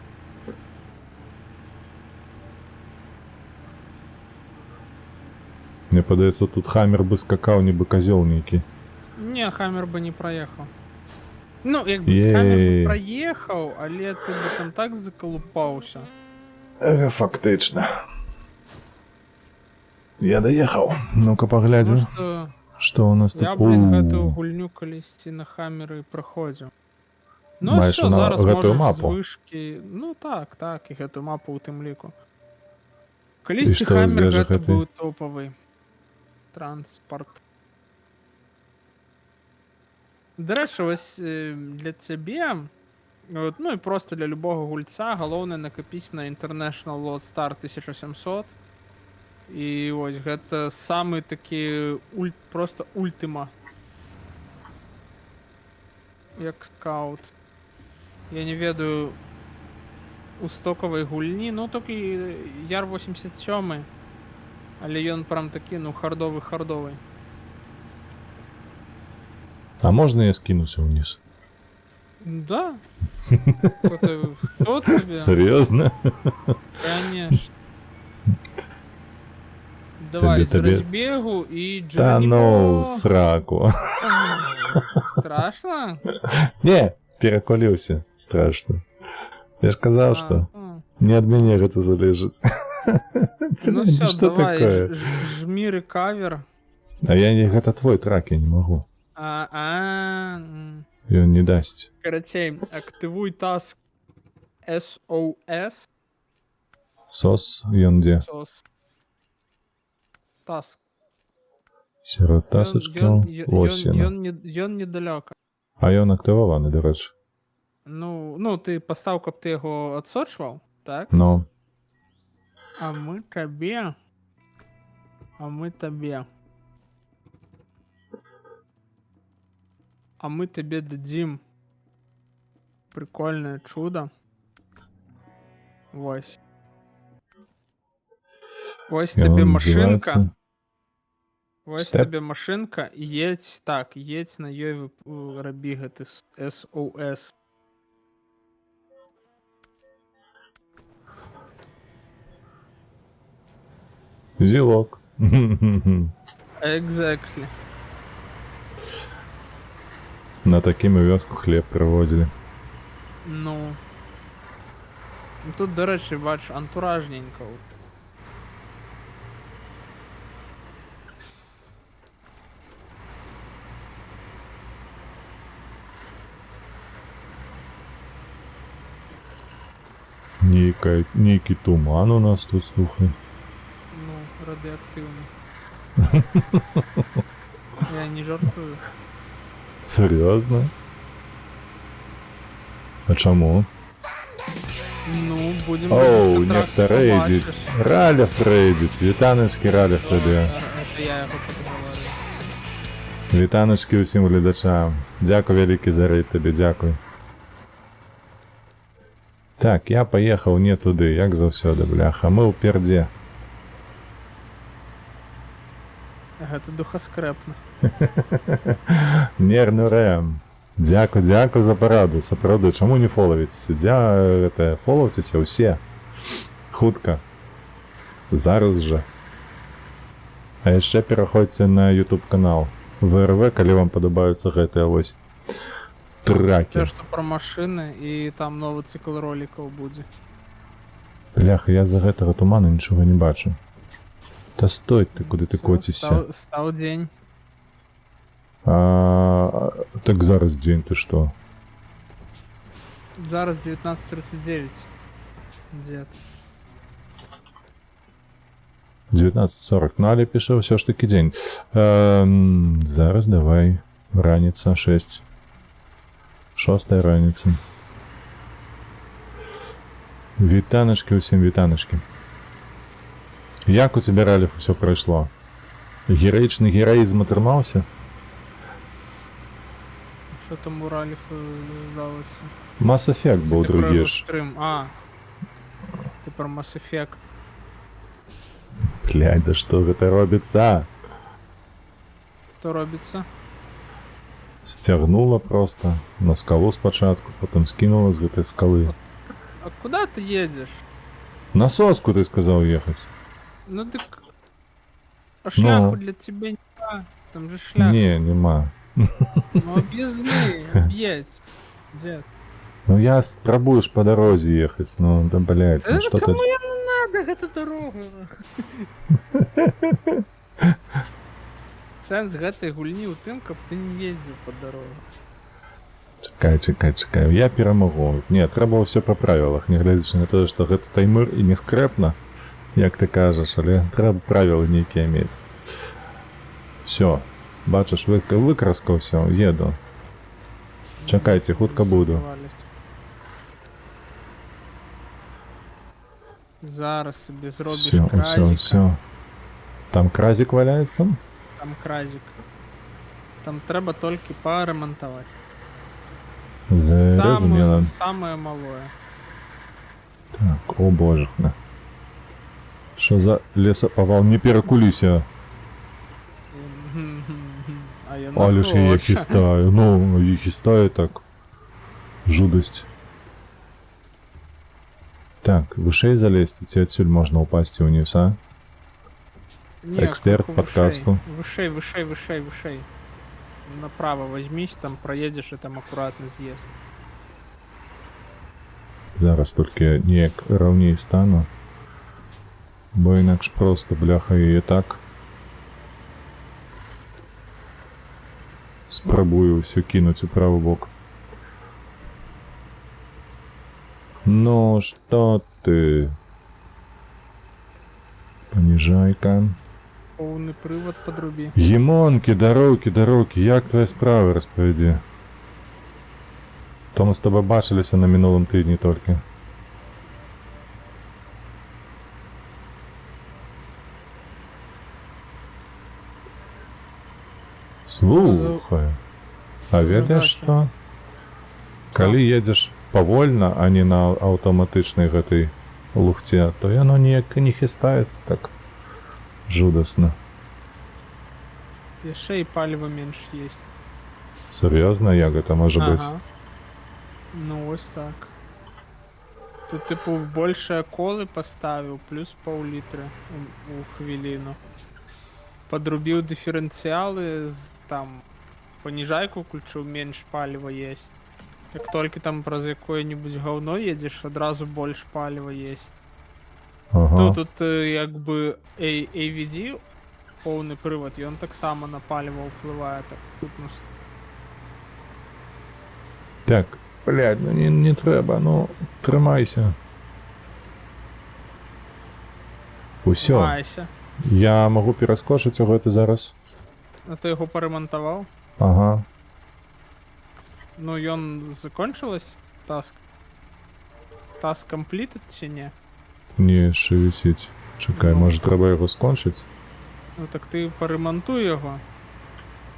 Мне падаецца, тут хаммер бы скакаў, нібы казёл нейкі. Не, Хаммер бы не проехал. Ну, як бы Ей. Хаммер бы проехал, але ты бы там так заколупался. Фактычна. Я даехаў. Ну-ка паглядзім, Потому что што у нас тут. я, блин, гэтую гульню калісьці на Хаммеры проходзіў. Ну, а Маеш що, на зараз гэтую можеш мапу? з вышкі... Ну, так, і гэтую мапу у тым ліку. І Калісьці што з Хаммер вежы гэта гэтай? быў топавы транспорт. Дарэчы, вось для цябе, от, ну і просто для любого гульца, галоўнае накапіць на International Load Star 1700. І вось гэта самы такі просто ультыма. Як скаут. Я не ведаю у стокавай гульні, ну толькі Яр 87, але ён прям такі, ну, хардовы. А можна я скінуся ўніз? Да. Кто тебе? Серйозно? Конечно. Давай, з табе. разбегу і Та ну, Джеронімо. сраку. Страшно? Не, перакуліўся. Страшно. Я ж казаў, што А. не ад мяне гэта залежыць. Ну Блядь, все, што давай, такое? жми рекавер. А я не, гэта твой трак, я не магу. Ён не дасць. Карацей, актывуй таск SOS. Сос, ён дзе? SOS. Таск. Сярод тасачкаў. Ось яна. Ён недалёка. А ён актываваны, дарэчы. Ну, ты пастаў, каб ты яго адсочваў, так? Ну, А мы табе. А мы табе дадзім прикольнае чудо. Вось. Вось як табе ён машынка. называецца? Вось Степ? табе машынка, едзь на ёй рабі гэты SOS. Зілок. Exactly. На такім і вёску хлеб прывозілі. Ну. Тут, дарэчы, бач, антуражненька. Нейкі туман у нас тут, слухай. Ну, радыактыўны. Я не жартую. Серйозно? А чому? Ну, будем... Оу, нехта рейдить. Ралеф рейдить. Вітаночки, Ралеф тобі. Это я його подговорю. Вітаночки усім глядачам. Дякую велике за рейд тобі, дякую. Так, я поїхав не туди, як завсёды, бляха. Ми у перде. Гэта духаскрэпна. Нервный рэм. Дякую за параду. Сапраўды, чаму не фоловіць? Фоловціся ўсе. Хутка. Зараз жа. А яшчэ пераходзьце на YouTube канал ВРВ, калі вам падабаюцца гэтыя вось тракі. Те, што пра машыны, і там новы цикл ролікаў будзе. Бляха, я за гэтага туману нічога не бачу. Та стой ты, куды ты коціся. Стаў дзень. Так зараз дзень, ты што? Зараз 19:39. Дед. 19:40. Ну, але піша ўсё ж такі дзень. Зараз давай. Раніца 6. 6 раніца. Вітаночки усім, вітаночки. Як у тебе, Ралеф, усё пройшло? Героічны гераізм атрымаўся? Що там у Раліфу здалося? Mass Effect був другі ж. А, ти про Mass Effect. Блядь, да што гэта робіцца? Що робиться? Сцягнула просто на скалу спачатку, потом скинула з гэтай скалы. А куда ты едешь? На соску, ты сказал, ехать. Ну так... А шляху для тебя нема. Там же шляху. Не, нема. Ну объездные, объедь. Дед. Ну я спрабуешь по дорозе ехать, ну да блядь, Да ну что ты... кому я не надо, это дорога. Сэнс гэтай гульні ў тым, каб ты не ездзіў па дарогах. Чакай, я перамагу. Не, трэба ўсё па правілах, не глядзячы на тое, што гэта таймыр і не скрэпна, як ты кажаш, але трэба правілы нейкія мець. Всё, бачыш, выкраскаўся, еду. Чакайце, хутка буду. Зараз сабе зробіш кразіка. Всё. Там кразик валяецца? Там кразик. Там трэба толькі парамантаваць. Зразумела. Самое малое. Так, о боже. Что за лесопавал? Не перакуліся. Але ж я хістаю. Ну, я хістаю так. Жудасць. Так, вышэй залезці, ці адсюль можна упасці ўніз, а? Эксперт, подсказку. Выше. Направо возьмись, там проедешь и там аккуратно съезд. Зараз толькі неяк раўней стану. Бо інакш просто бляха і так. Спрабую ўсё кінуць у правы бок. Ну, что ты? Понижай-ка. Повний привод подрубі. Ємонки, до руки, як твої справи, розповіді? То ми з тобою бачилися на минулому тижні тільки. Слухай, а ведаеш што? Калі едзеш павольна, а не на аўтаматычнай гэтай лухце, то яно неяк не хістаецца так жудасна. Яшчэ і паліва менш есть. Сур'ёзна, як гэта можа быць? Ну ось так. Тут типу больше колы поставіў, плюс пол-літра у хвіліну. Подрубіў дыферэнцыялы, там паніжайку включыў, менш паліва есть. Як толькі там праз якое-нибудь гаўно едзеш, адразу больш паліва есть. Ага. Ну тут як бы AVD, поўны прывад, ён таксама на паліва ўплывае. Так, тут нас... Так, блядь, ну не трэба, ну трымайся. Усё, Майся. я магу пераскочыць у гэты зараз. А ты яго парэмантаваў? Ага. Ну ён закончылась таск? Таск completed ці не? Не, яшчэ вісіць. Чакай, Ну. можа трэба яго скончыць? Ну так ты парэмантуй яго.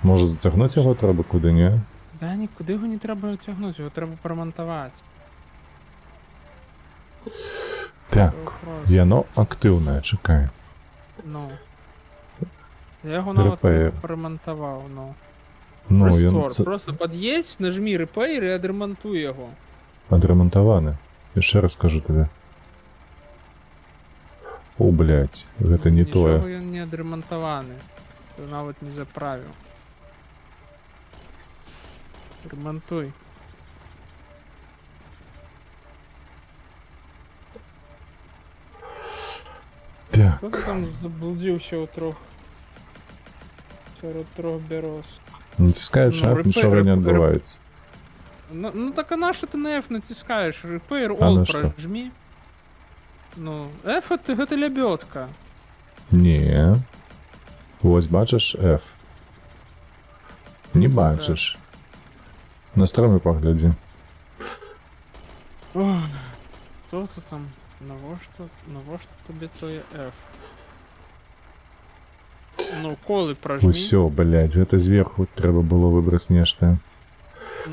Можа зацягнуць яго трэба куды, не? Да нікуди його не треба тягнути, його треба поремонтувати. Так, Просто. яно актыўнае, чакай. Ну. Я його навіть Repair. поремонтував, ну. Ну, Рестор. ён Просто під'їдь, нажми Repair і адремонтуй його. адрамантаваны. Яшчэ раз скажу табе. О, блядь, гэта не тое. Нічого він не адремонтований. Ти навіть не заправив. Ремонтуй. Так, Хто ти там заблудився у трьох? Серед трьох берез. націскаю шаф, repair, нічого не repair. відбувається. Ну так а на що ти на F натискаєш? Repair А all на що? прожми. Ну, F это лебедка. Не. Ось бачиш F. Не бачиш. Настройми погляді. Ох, хто це там? Навошта тобі то є F? Ну, коли прожми. Усё, блядь, гэта зверху треба було вибрати нешта.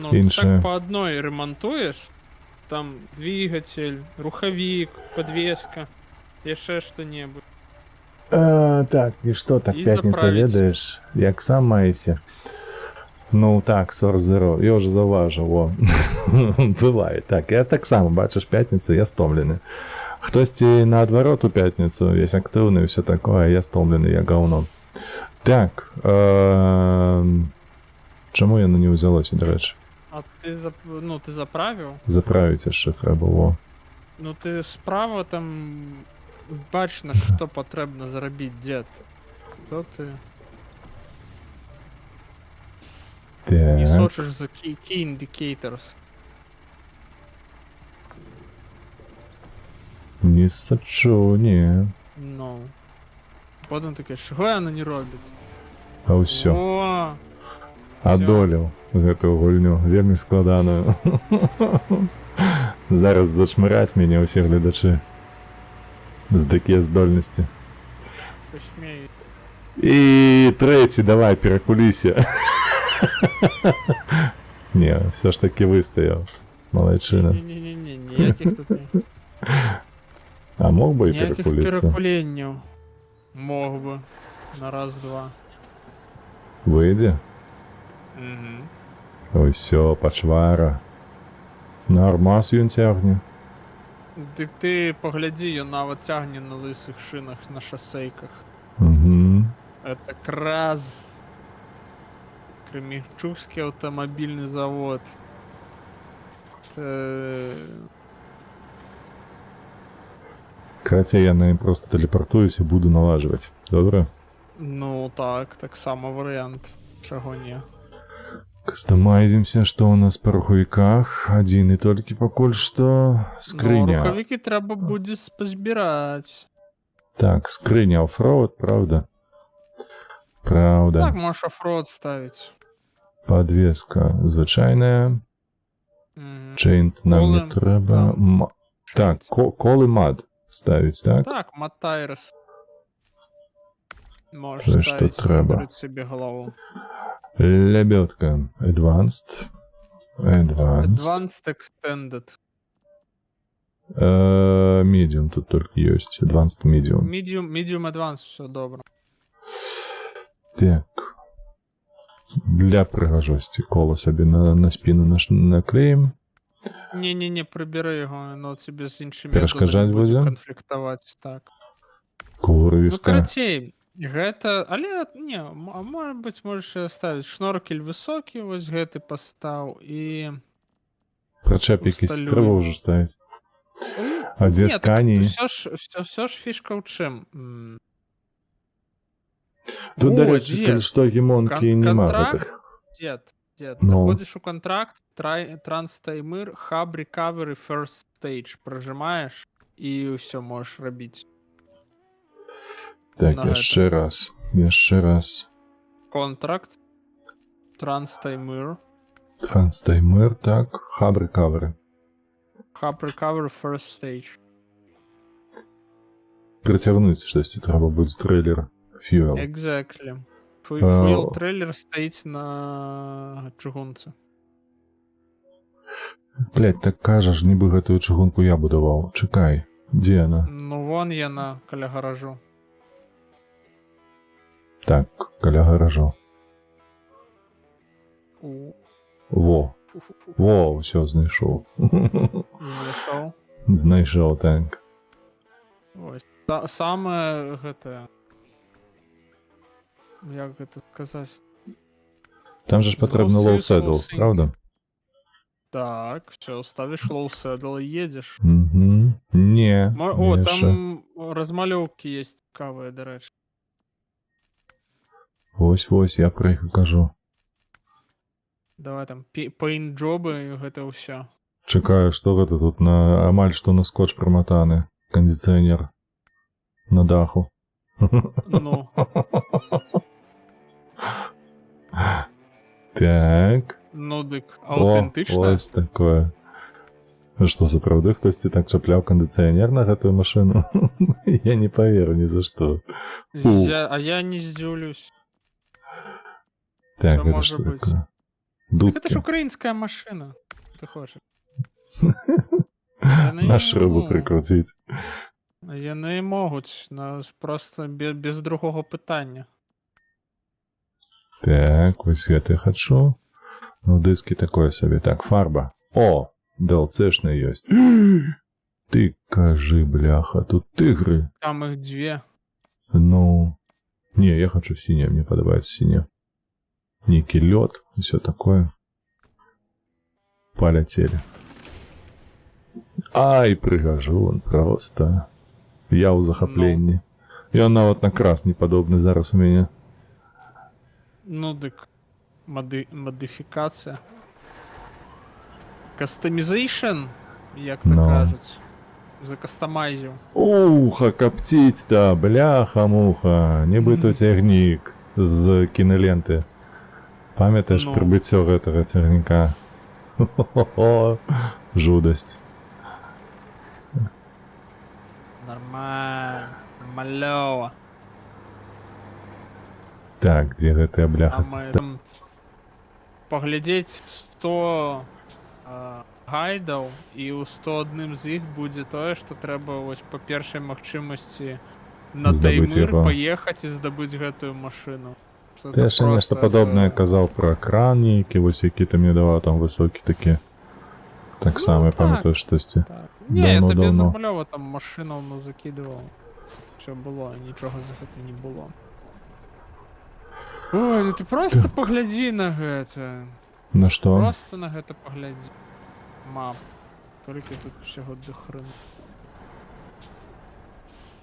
Ну, ти інше. так по одной ремонтуєш. Там двигатель, руховик, подвеска, ще что-нибудь. Так, і що так, І п'ятниця заправить. ведаєш, як сам маєшся? Ну так, Source Zero, я вже зауважив, о. Буває, так, я так само, бачиш, п'ятниця, я стомлений. Хтось наоборот у п'ятницю, весь активний, все таке, я стомлений, я говно. Так, чому я не взялося, до речі? А ти ти заправив? Заправити ще треба, о. Ну ти справа там бач, на що потрібно заробити, дід. Хто ти? Не Так, сочиш за key indicators. не сочу, ні. Ну. Потім таке, що воно не робиться? А все. О! Адолів гэтую гульню, вельмі складаную. Зараз зашмыраць мяне ўсе гледачы з такія здольнасці. Посмею. І трэці, давай, перакуліся. Не, все ж таки выстаяў. Малайчына. Ні-ні-ні, ніяких тут не. А мог бы і Ніяких перакуліцца? перекуленнів. Мог би. На раз-два. Выйдзе? Угу. Ой, всё, пачвара. Нормас ён цягне. Дик ти погляді, я навіть тягне на лисих шинах на шосейках. Угу. Это краз. Кременчугский автомобильный завод. Карацей, я на ім просто телепортуюся, буду налаживать. Добре? Ну так само варіант. Чого ні. Кастомайзимся, что у нас по рухавиках. Один и только покуль что. Ну, Скрыня. рухавіки треба буде позбирати. Так, скрыня оффроуд, правда? Правда. Так, можеш оффроуд ставити. Подвеска звичайная. Мгм. Чейнт нам не Колы, треба. там, Так, колы мад ставить, так? Так, Матайрес. Це Можеш що ставити, треба. виберіть собі голову. Лебедка. Advanced. Advanced Extended. Medium тут только есть. Advanced medium. Medium Advanced, все добре. Так. Для пригожості коло собі на спину наклеїмо. Ні, прибери його, воно собі з іншими Перешкоджать методами буде буде? конфліктувати, так. Ну, Курвіска. карацей, гэта, але, не, а може бути, можеш і оставити. Шноркель високий, ось гэты постав, і... Причеп якийсь Усталюю. треба вже ставити. А де Ні, так скані? все ж фішка в чим? Тут, до О, речі, дід. коли що гімонки нема. Контракт, дед, Ну. заходиш у контракт, транстаймир, хаб, recovery, first stage, прожимаєш, і все можеш робити. Так, на ще раз. Контракт, транстаймир, Транстаймер, так. Хаб рекавери. хаб, recovery, first stage. Притягнути щось треба буде з трейлера. Fuel. Exactly. О. Fuel трейлер стоїть на чугунці. Блять, так кажеш, ніби гэтую чыгунку я будував. Чекай, де вона? Ну, вон я каля гаражу. Так, каля гаражу. Во, Фу-фу-фу. все, знайшов. Знайшов. Знайшов, так. Ось. Саме гэта... Як гэта сказати? Там же ж потрібно low saddle, Зрозумів. правда? Так, все, ставиш low saddle і їдеш. Угу. Не, О, не ще. там розмальовки є цікаві, до речі. Ось, я про їх кажу. Давай там пейнт-джоби і гэта все. Чекаю, що гэта тут на амаль що на скотч примотане. Кондиціонер. На даху. Ну, Так. ну дик, О, аутентично. ось таке. А що, за правди хтось так чапляв кондиціонер на гэтую машину? Я не поверю ні за що. А я не здивлюсь. Так, Що это може что бути? такое? Так это ж Дудки. українська машина. Ти хочеш. На шрубу прикрутить. Вони можуть, просто без другого питання. Так, ось гэта я хочу. Ну, диски такое собі. Так, фарба. О, DLC-шний есть. Ты кажи, бляха, тут тигри. Там їх дві. Ну, не, я хочу синее, мне подобается синее. Некий лед, и все такое. Полетели. Ай, пригожу он просто. Я у захопленні. І он нават на красний подобный зараз у меня. Ну, дик. Модифікація. Кастомізейшн, як то Ну. кажуть. Закастомайзив. Уха, коптить-то, бляха-муха. Нібито тягнік з кіноленти. Пам'ятаєш Ну. прибиття этого тягніка? Хо-хо-хо. Жудость. Нормально. Мальово. Так, где гэтая А бляха ми там поглядеть 100 гайдаў, і ў 101 з іх будзе тое, што трэба вось па першай магчымасці на Здабыць Таймыр яго. паехаць і здабыць гэтую машыну. Што Ты это яшчэ нешта просто падобнае это- казаў пра кран нейкі, вось які ты мне даваў там высокі такі. Так само я так. памятаю штосьці. Так. Не, я табе Давно-давно. нормальова там машину закидывал. Все было, нічого за гэта не было. Ой, ну ты просто погляди на гэта. На што? Просто на гэта погляди. Мап. Толькі тут всього до хрена.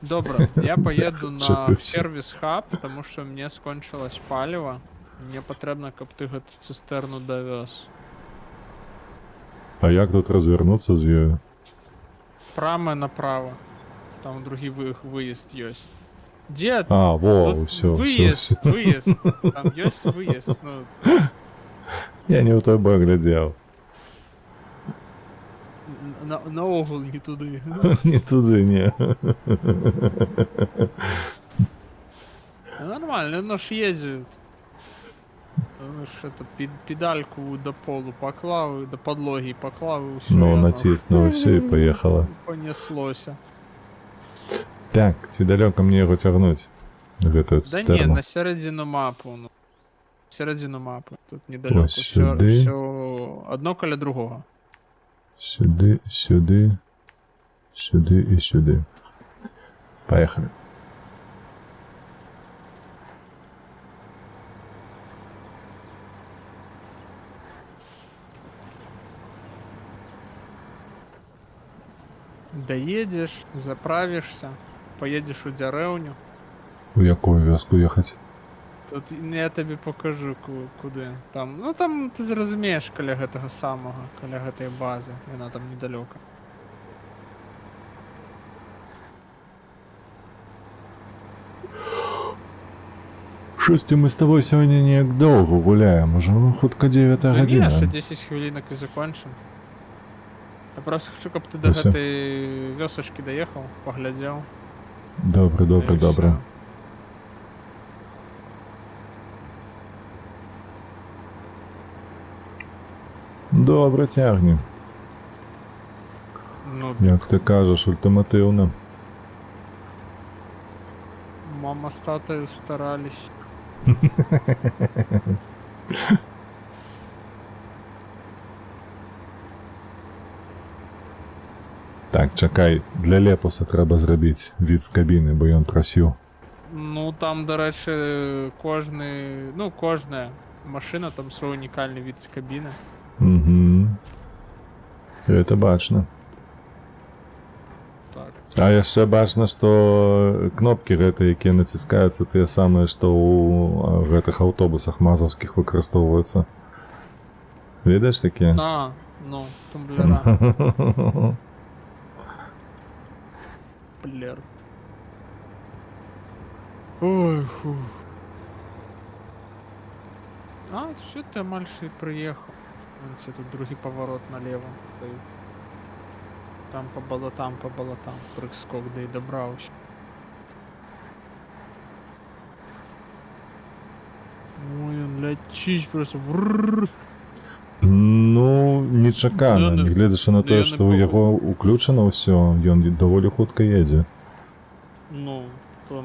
Добре, я поеду на Чепився. сервис хаб, потому что мне скончилось палево. Мне патрэбна, каб ты гэту цыстэрну давёз. А як тут развернуцца з ёю? Прама направо. Там другі выезд ёсць. Дед, А, во, тут усё, выезд, всё. выезд. Там ёсць выезд. Ну, Я не ў той бок глядзеў. наогул не туды. Не туды, не. Нормально, оно ж едет. Оно ж это педальку до полу поклав, до подлоги поклав, и всё. Ну, натиснуў, всё, і паехала. Понеслося. Так, ці далёка мне яго цягнуць? Гэтую Да не, цыстэрну. на середину мапу. Ну. Середину мапы. Тут недалеко. Ось Все, сюди. все одно каля другого. Сюды, сюды, сюды і сюды. Поехали. Доедешь, заправишься, поедешь у дзярэўню. У якую вёску ехаць? Тут я тебе покажу куды. Там, ну там ты зразумееш каля гэтага самага, каля гэтай базы. Яна там недалёка. Шості мы з тобой сёння неяк доўга гуляем, уже ну, хутка 9 Да гадзіна. не, ще 10 хвилинок і закончим. Я просто хочу, каб ти до Усе. гэтай вёсачкі доехал, поглядел. Добре, добре, добре. Добре, тягни. Ну, Як ти кажеш, ультимативно. мама з татою старались. Так, чекай, для Лепуса треба зробити від з кабіни, бо ён просив. Ну, там, до речі, кожна машина, там свій унікальний від з кабіни. Угу. Це бачно. Так. А яшчэ бачна, што кнопкі гэтыя, якія націскаюцца, тыя самыя, што ў гэтых аўтобусах мазаўскіх выкарыстоўваюцца. Ведаеш такія? А, ну, тумблера. Блер. Ой, фу. А, все, ты мальше и приехал. Вон тебе тут другий поворот налево. стоит. Там по болотам, прыг-скок, да и добрался. Ой, он летить просто. Врррр. Ну, нечакана, Ну, гледзячы на ну, тое, я што не ў яго ўключана ўсё, ён даволі хутка едзе. Ну, там...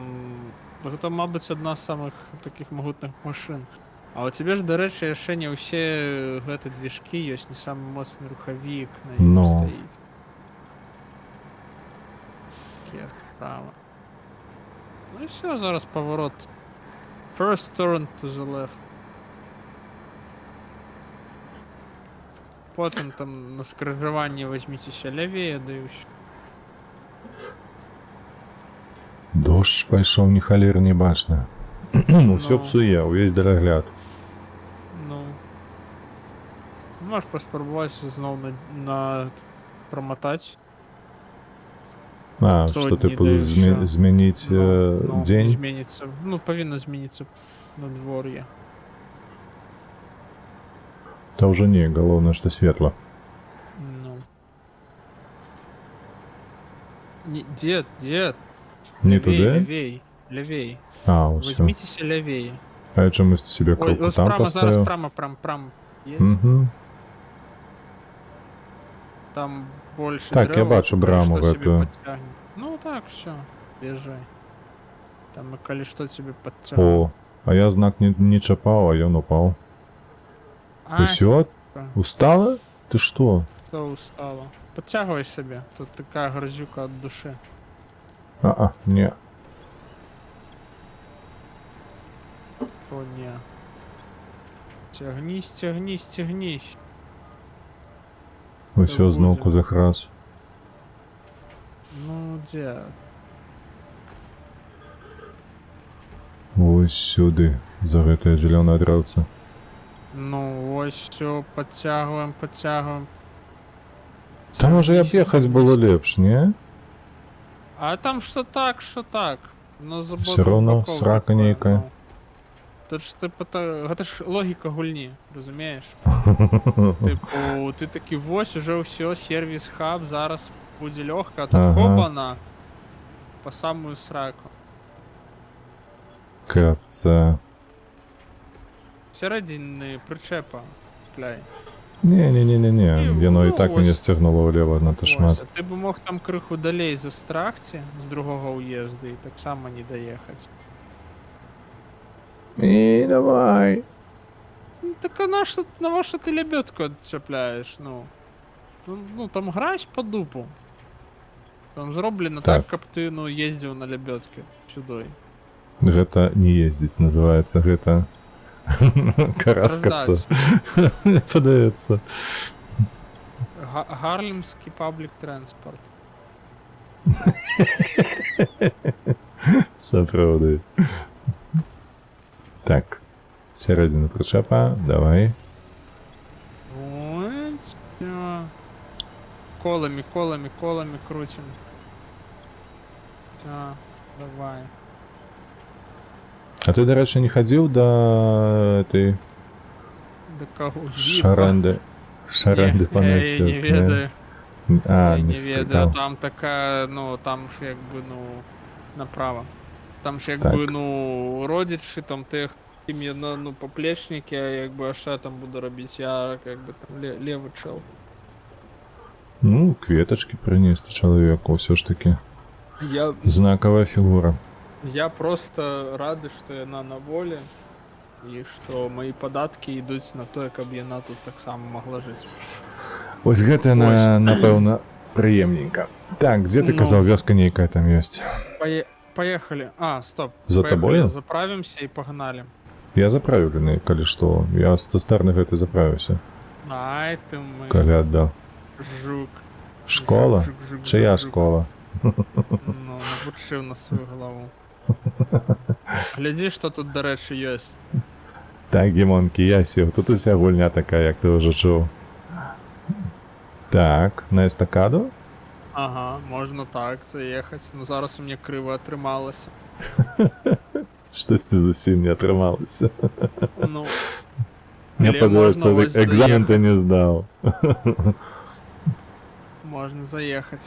Это, мабуть, одна з самых таких могутных машин. А у тебе ж, до речі, яшчэ не ўсе гэты движкі ёсць, не самы моцны рухавік на ім Ну. стаіць. Такі справа. Ну і все, зараз поворот. First turn to the left. Потім там на скрыжаванні возьміцеся лявее, да і ўсё. Дождж пайшоў ні халер не бачна. Усё Ну. псуе, увесь дарагляд. Ну. Можеш паспрабаваць зноў на прамотаць. А, Сотні, што ты да і ўсё. змяніць дзень? Зменіцца. Ну, павінна змяніцца надвор'е. Та ўжо не, галоўнае, што светла. Ну. Дед. Не Левей, туды? левей. А, ўсё. Возьмитеся левее. А я чамусь себе Ой, кропку ось там прямо зараз, поставив. прямо. Есть? Угу. Там больше Так, я дрэваў, бачу калі браму што цябе гэтую. падцягне. Ну так, все, езжай. Там і калі што цябе падцягне. О, а я знак не чапаў, а ён упаў. Усё? Устала? Ты што? Что устало? Подтягивай себе. Тут такая грозюка от души. Не. О, не. Тягнись. Усё Та зноўку будзе. захрас. Ну, дед. Ой, вось сюды, за гэтае зялёнае дрэўца. Ну, ось все, подтягиваем, подтягиваем. Там можа і аб'ехаць было лепш, не? А там что так, что так. Ну, з Всё обох роўно бокоў срака такое, нейкая. ну. Тут ж гэта ж логіка гульні, разумееш? Типу, ти такі ось уже все, сервіс хаб, зараз буде легко, а тут Ага. хобана по самую сраку. Капца. Середини причепа, кляй. Не, яно і так ось. мяне сцягнуло влево на то Ось, шмат. а ти б мог там криху далей застрахти з другого уїзду і так само не доїхати. І давай. Ну, так а на вашу ти лебедку відчепляєш, ну. Ну там граєш по дупу. Там зроблено так, Так. каб ти, ну, їздив на лебедки сюди. Гэта не ездзіць называецца, гэта караскацца. Мне падаецца. Гарлемський паблік транспорт. Сапраўды. Так. Сярэдзіна прычэпа, давай. Ой, всё. Колами крутим. Всё, давай. А ты, дарэчы, не хадзіў да этой Да кого? шарэнды? Шарэнды па Я мясе. не ведаю. А, Я не не ведаю, стрыкаў. там такая, ну, там ж якби, ну, направо. Там ж Так. якби, ну, родичі, там тих, ким є, ну, поплечники, а якби, а що я там буду робити? Я, якби, там, левий чел. Ну, кветачкі прынесці чалавеку, ўсё ж такі. Знакавая фігура. Я просто радий, що яна на волі, і що мої податки йдуть на те, каб яна тут так само могла жити. Ось гэта, напэўна, прыемненька. Так, дзе ты Ну. казаў, вёска нейкая там ёсць? Поехали. А, стоп. За Поехали, тобою? Заправимся і погнали. Я заправлены, калі што. Я з цыстэрны гэтай заправіўся. Ай, ты мой Калі аддаў. жук. Школа? Жук, Чия жук. школа? Ну, набучив на свою голову. Гляди, що тут, до речі, є. Так, Гімонкі, я сів. Тут уся гульня така, як ти вже чув. Так, на естакаду? Ага, можна так заїхати. Ну зараз у мене криво отрималося. Щось ти зовсім не отрималося. Ну, Мне Или подается, можно ось экзамен ты не сдал. можна заїхати.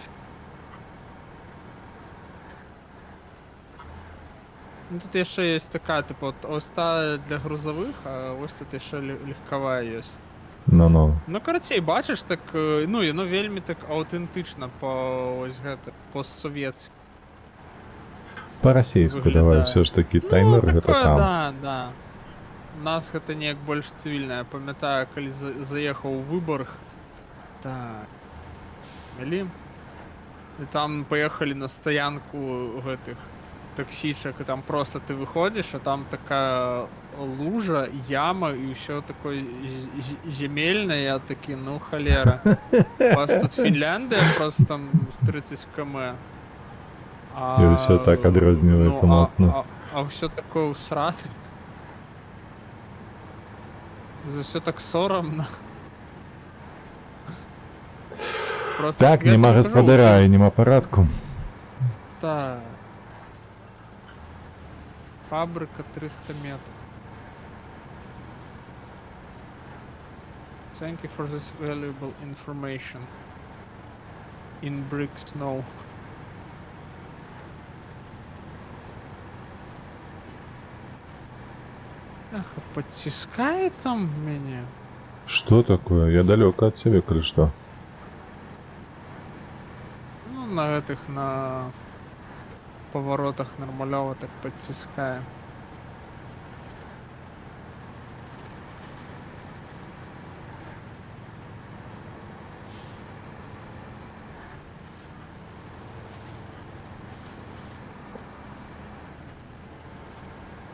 Ну тут ще є така, типу, от ось та для грузових, а ось тут ще легкова є. Ну-ну. Ну, коротше, бачиш, так, ну, і ну, вельми так аутентично по ось гэта, постсовєтськи. По-российску Выглядает. давай, все ж таки таймер Ну, гэта такое, там. да, да. У нас гэта неяк больш цивільна. Я памятаю, калі заехаў у Выборг. Так. Мелі. І там поехали на стоянку гэтых таксичек, и там просто ты выходишь, а там такая лужа, яма, и все такое земельное, я таки, ну холера. У вас тут Финляндия просто там 30 км. И все так отразнивается моцно. А все такое усрато. За все так соромно. Просто Так, я нема тобі господаря кажу, и нема порядку. Так. Фабрика 300 метров. Thank you for this valuable information. In brick snow. Эх, подтискает там меня. Что такое? Я далеко от тебя, или что? Ну, на этих, на поворотах нормалево так подтискаем.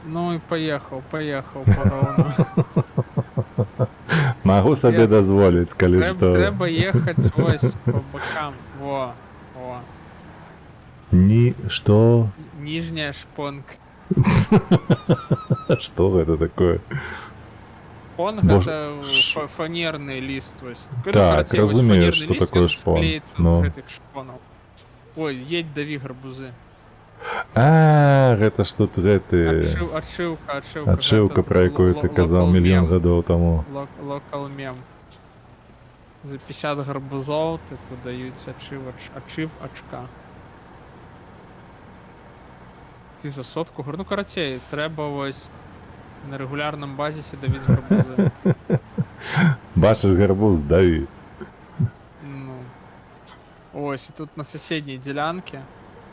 Ну и поехал по ровно. Могу себе дозволить, коли что. Треба ехать ось по бокам. Во. Что? Нижняя шпонка. Что это такое? Шпонг Боже, это фанерный лист, то есть. Так, разумею, что такое шпон. Склеится Ну. з гэтых шпонаў. Ой, едь даві гарбузы. А, гэта ж тут гэты... Адшыўка. Адшыўка, пра якую ты казаў мільён гадоў таму. Локал мем. За 50 гарбузоў тыпу даюць ачыв ачка. Ці за сотку, ну карацей, трэба вось на рэгулярным базісе давіць гарбузы. Бачыш гарбуз, даві. Ну. Ось, і тут на соседней дзелянке.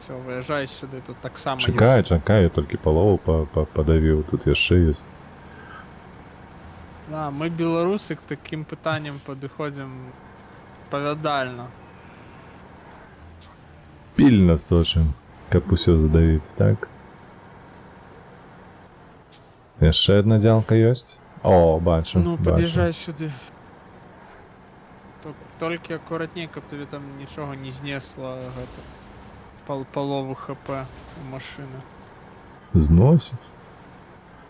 Все, выязджай сюды, тут таксама Чакай, я толькі палову падавіў, тут яшчэ ёсць. Да, мы беларусы к таким пытанням падыходзім павядальна. Пільна сочым, каб усё задавіць, так? Яшчэ адна дзялка ёсць? О, бачу, Ну, бачу. пад'язджай сюды. Толькі акуратней, каб табе там нічога не знесла гэта. Палову хп у машыны. Зносіць?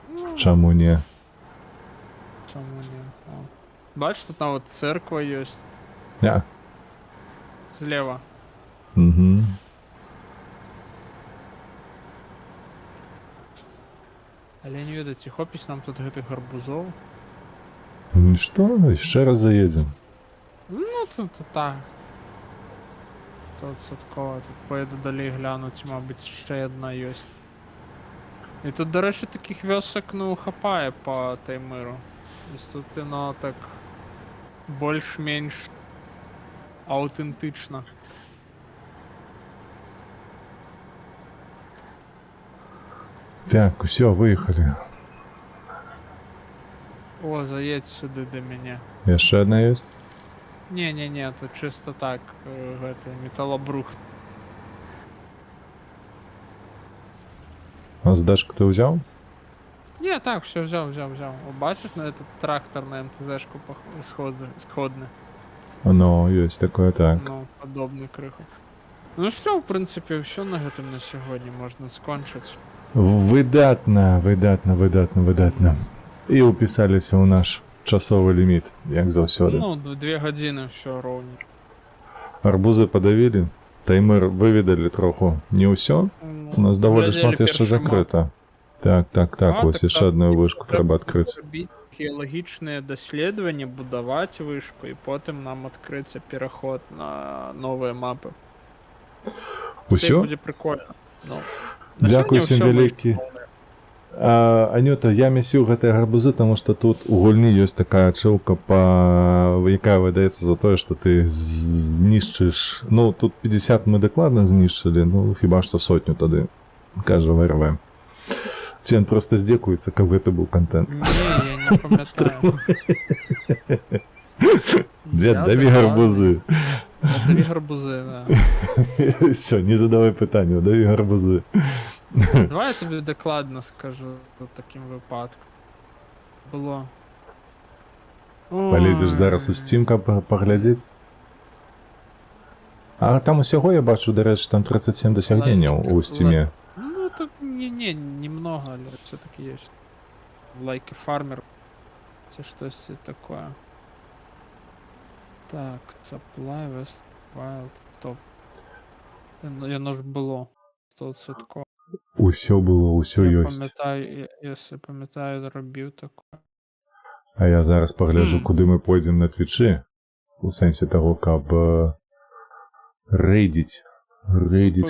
Ну, Чаму не? чаму не? О. Бачиш, тут нават церква ёсць. Я. Злева. Угу. Але не ведаю, ці хопіць нам тут гэтых гарбузоў. Ну што, яшчэ раз заедзем. Ну, тут так. Тут садкова, тут поеду далей гляну, ці, мабыць, яшчэ адна ёсць. І тут, дарэчы, такіх вёсак, ну, хапае па Таймыру. Тут яно так больш-менш аўтэнтычна. Так, усё, выехалі. О, заедь сюды да мяне. Яшчэ адна ёсць? Не, тут чисто так, гэта, металлобрухт. А здачку ты ўзяў? Не, так, все взял. О, бачиш на этот трактор на МТЗ-шку сходный? Ну, ёсць такое, так. Ну, подобный крыху. Ну все, в принципе, все на гэтым на сьогодні можна скончыць. Выдатна. І ўпісаліся ў наш часовы ліміт, як заўсёды. Ну, 2 гадзіны все роўна. Арбузы падавілі, таймыр выведалі троху. Не ўсё? Ну, У нас даволі глядзелі шмат яшчэ першы закрыта. Так, вось яшчэ адную вышку трэба адкрыць. Геалагічныя даследаванні, будаваць вышку, і потым нам адкрыцца пераход на новыя мапы. Усё? Будзе прикольно. Ну, Дзякуй усім вялікі. Анюта, я мясіў гэтыя гарбузы, таму што тут у гульні ёсць такая ачыўка, якая выдаецца за тое, што ты знішчыш. Ну, тут 50 мы дакладна знішчылі, ну, хіба што 100 тады, кажа ВРВ. Ці ён проста здзекуецца, каб гэта быў контент. Не, я не памятаю. Дзед, даві гарбузы. Даві гарбузы, да. Все, не задавай пытанняў, даві гарбузы. Давай я тобі докладно скажу в таким випадку. Було. Полезеш зараз у Steam, каб паглядзець? А там усяго я бачу, дарэчы, там 37 дасягненняў у Steam. Ну, так немного, але все-таки есть. Лайки фармер. Це щось такое. Так, supply, west, wild, топ. Яно ж було. 100%. Усё было, усё Я ёсць. пам'ятаю, якщо пам'ятаю, робив таке. А я зараз пагляджу, куды мы пойдзем на твічы. У сэнсе таго, каб рэйдзіць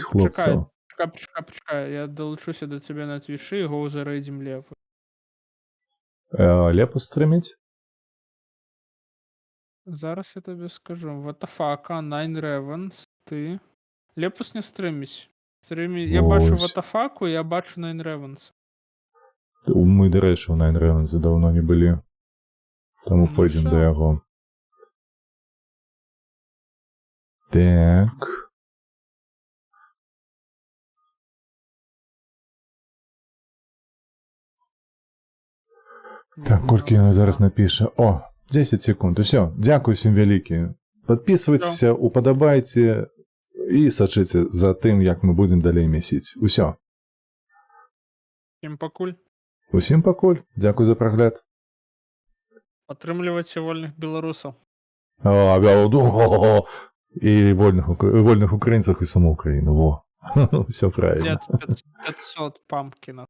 хлопцаў. Почекай, я долучуся до тебе на твічі і го зарейдім Лепу. Лепу стріміть? Зараз я тобі скажу. Ватафака, Nine Ravens, ти. Лепус не стримись. Я бачу Ватафаку, я бачу Nine Ravens. Мы, дарэчы, у Nine Ravens давно не былі. Таму пойдзем да яго. Так. Так, колькі яна зараз напіша. О, 10 секунд. Усё, дзякуй усім вялікі. Падпісвайцеся, упадабайце і сачыце за тым, як мы будзем далей месіць. Усё. Всім пакуль. Усім пакуль. Дзякуй за прагляд. Падтрымлівайце вольных беларусаў. І вольных украінцах і саму Україну. Во. Все правильно. Дед 500 пампкінов.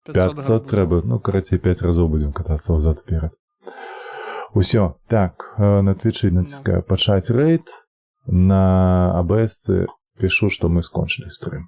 500 трэба. Ну, карацей, 5 разоў будзем катацца ўзад уперад. Усё. Так, на Твічы націскаю пачаць рэйд. На АБС пишу, што мы скончылі стрым.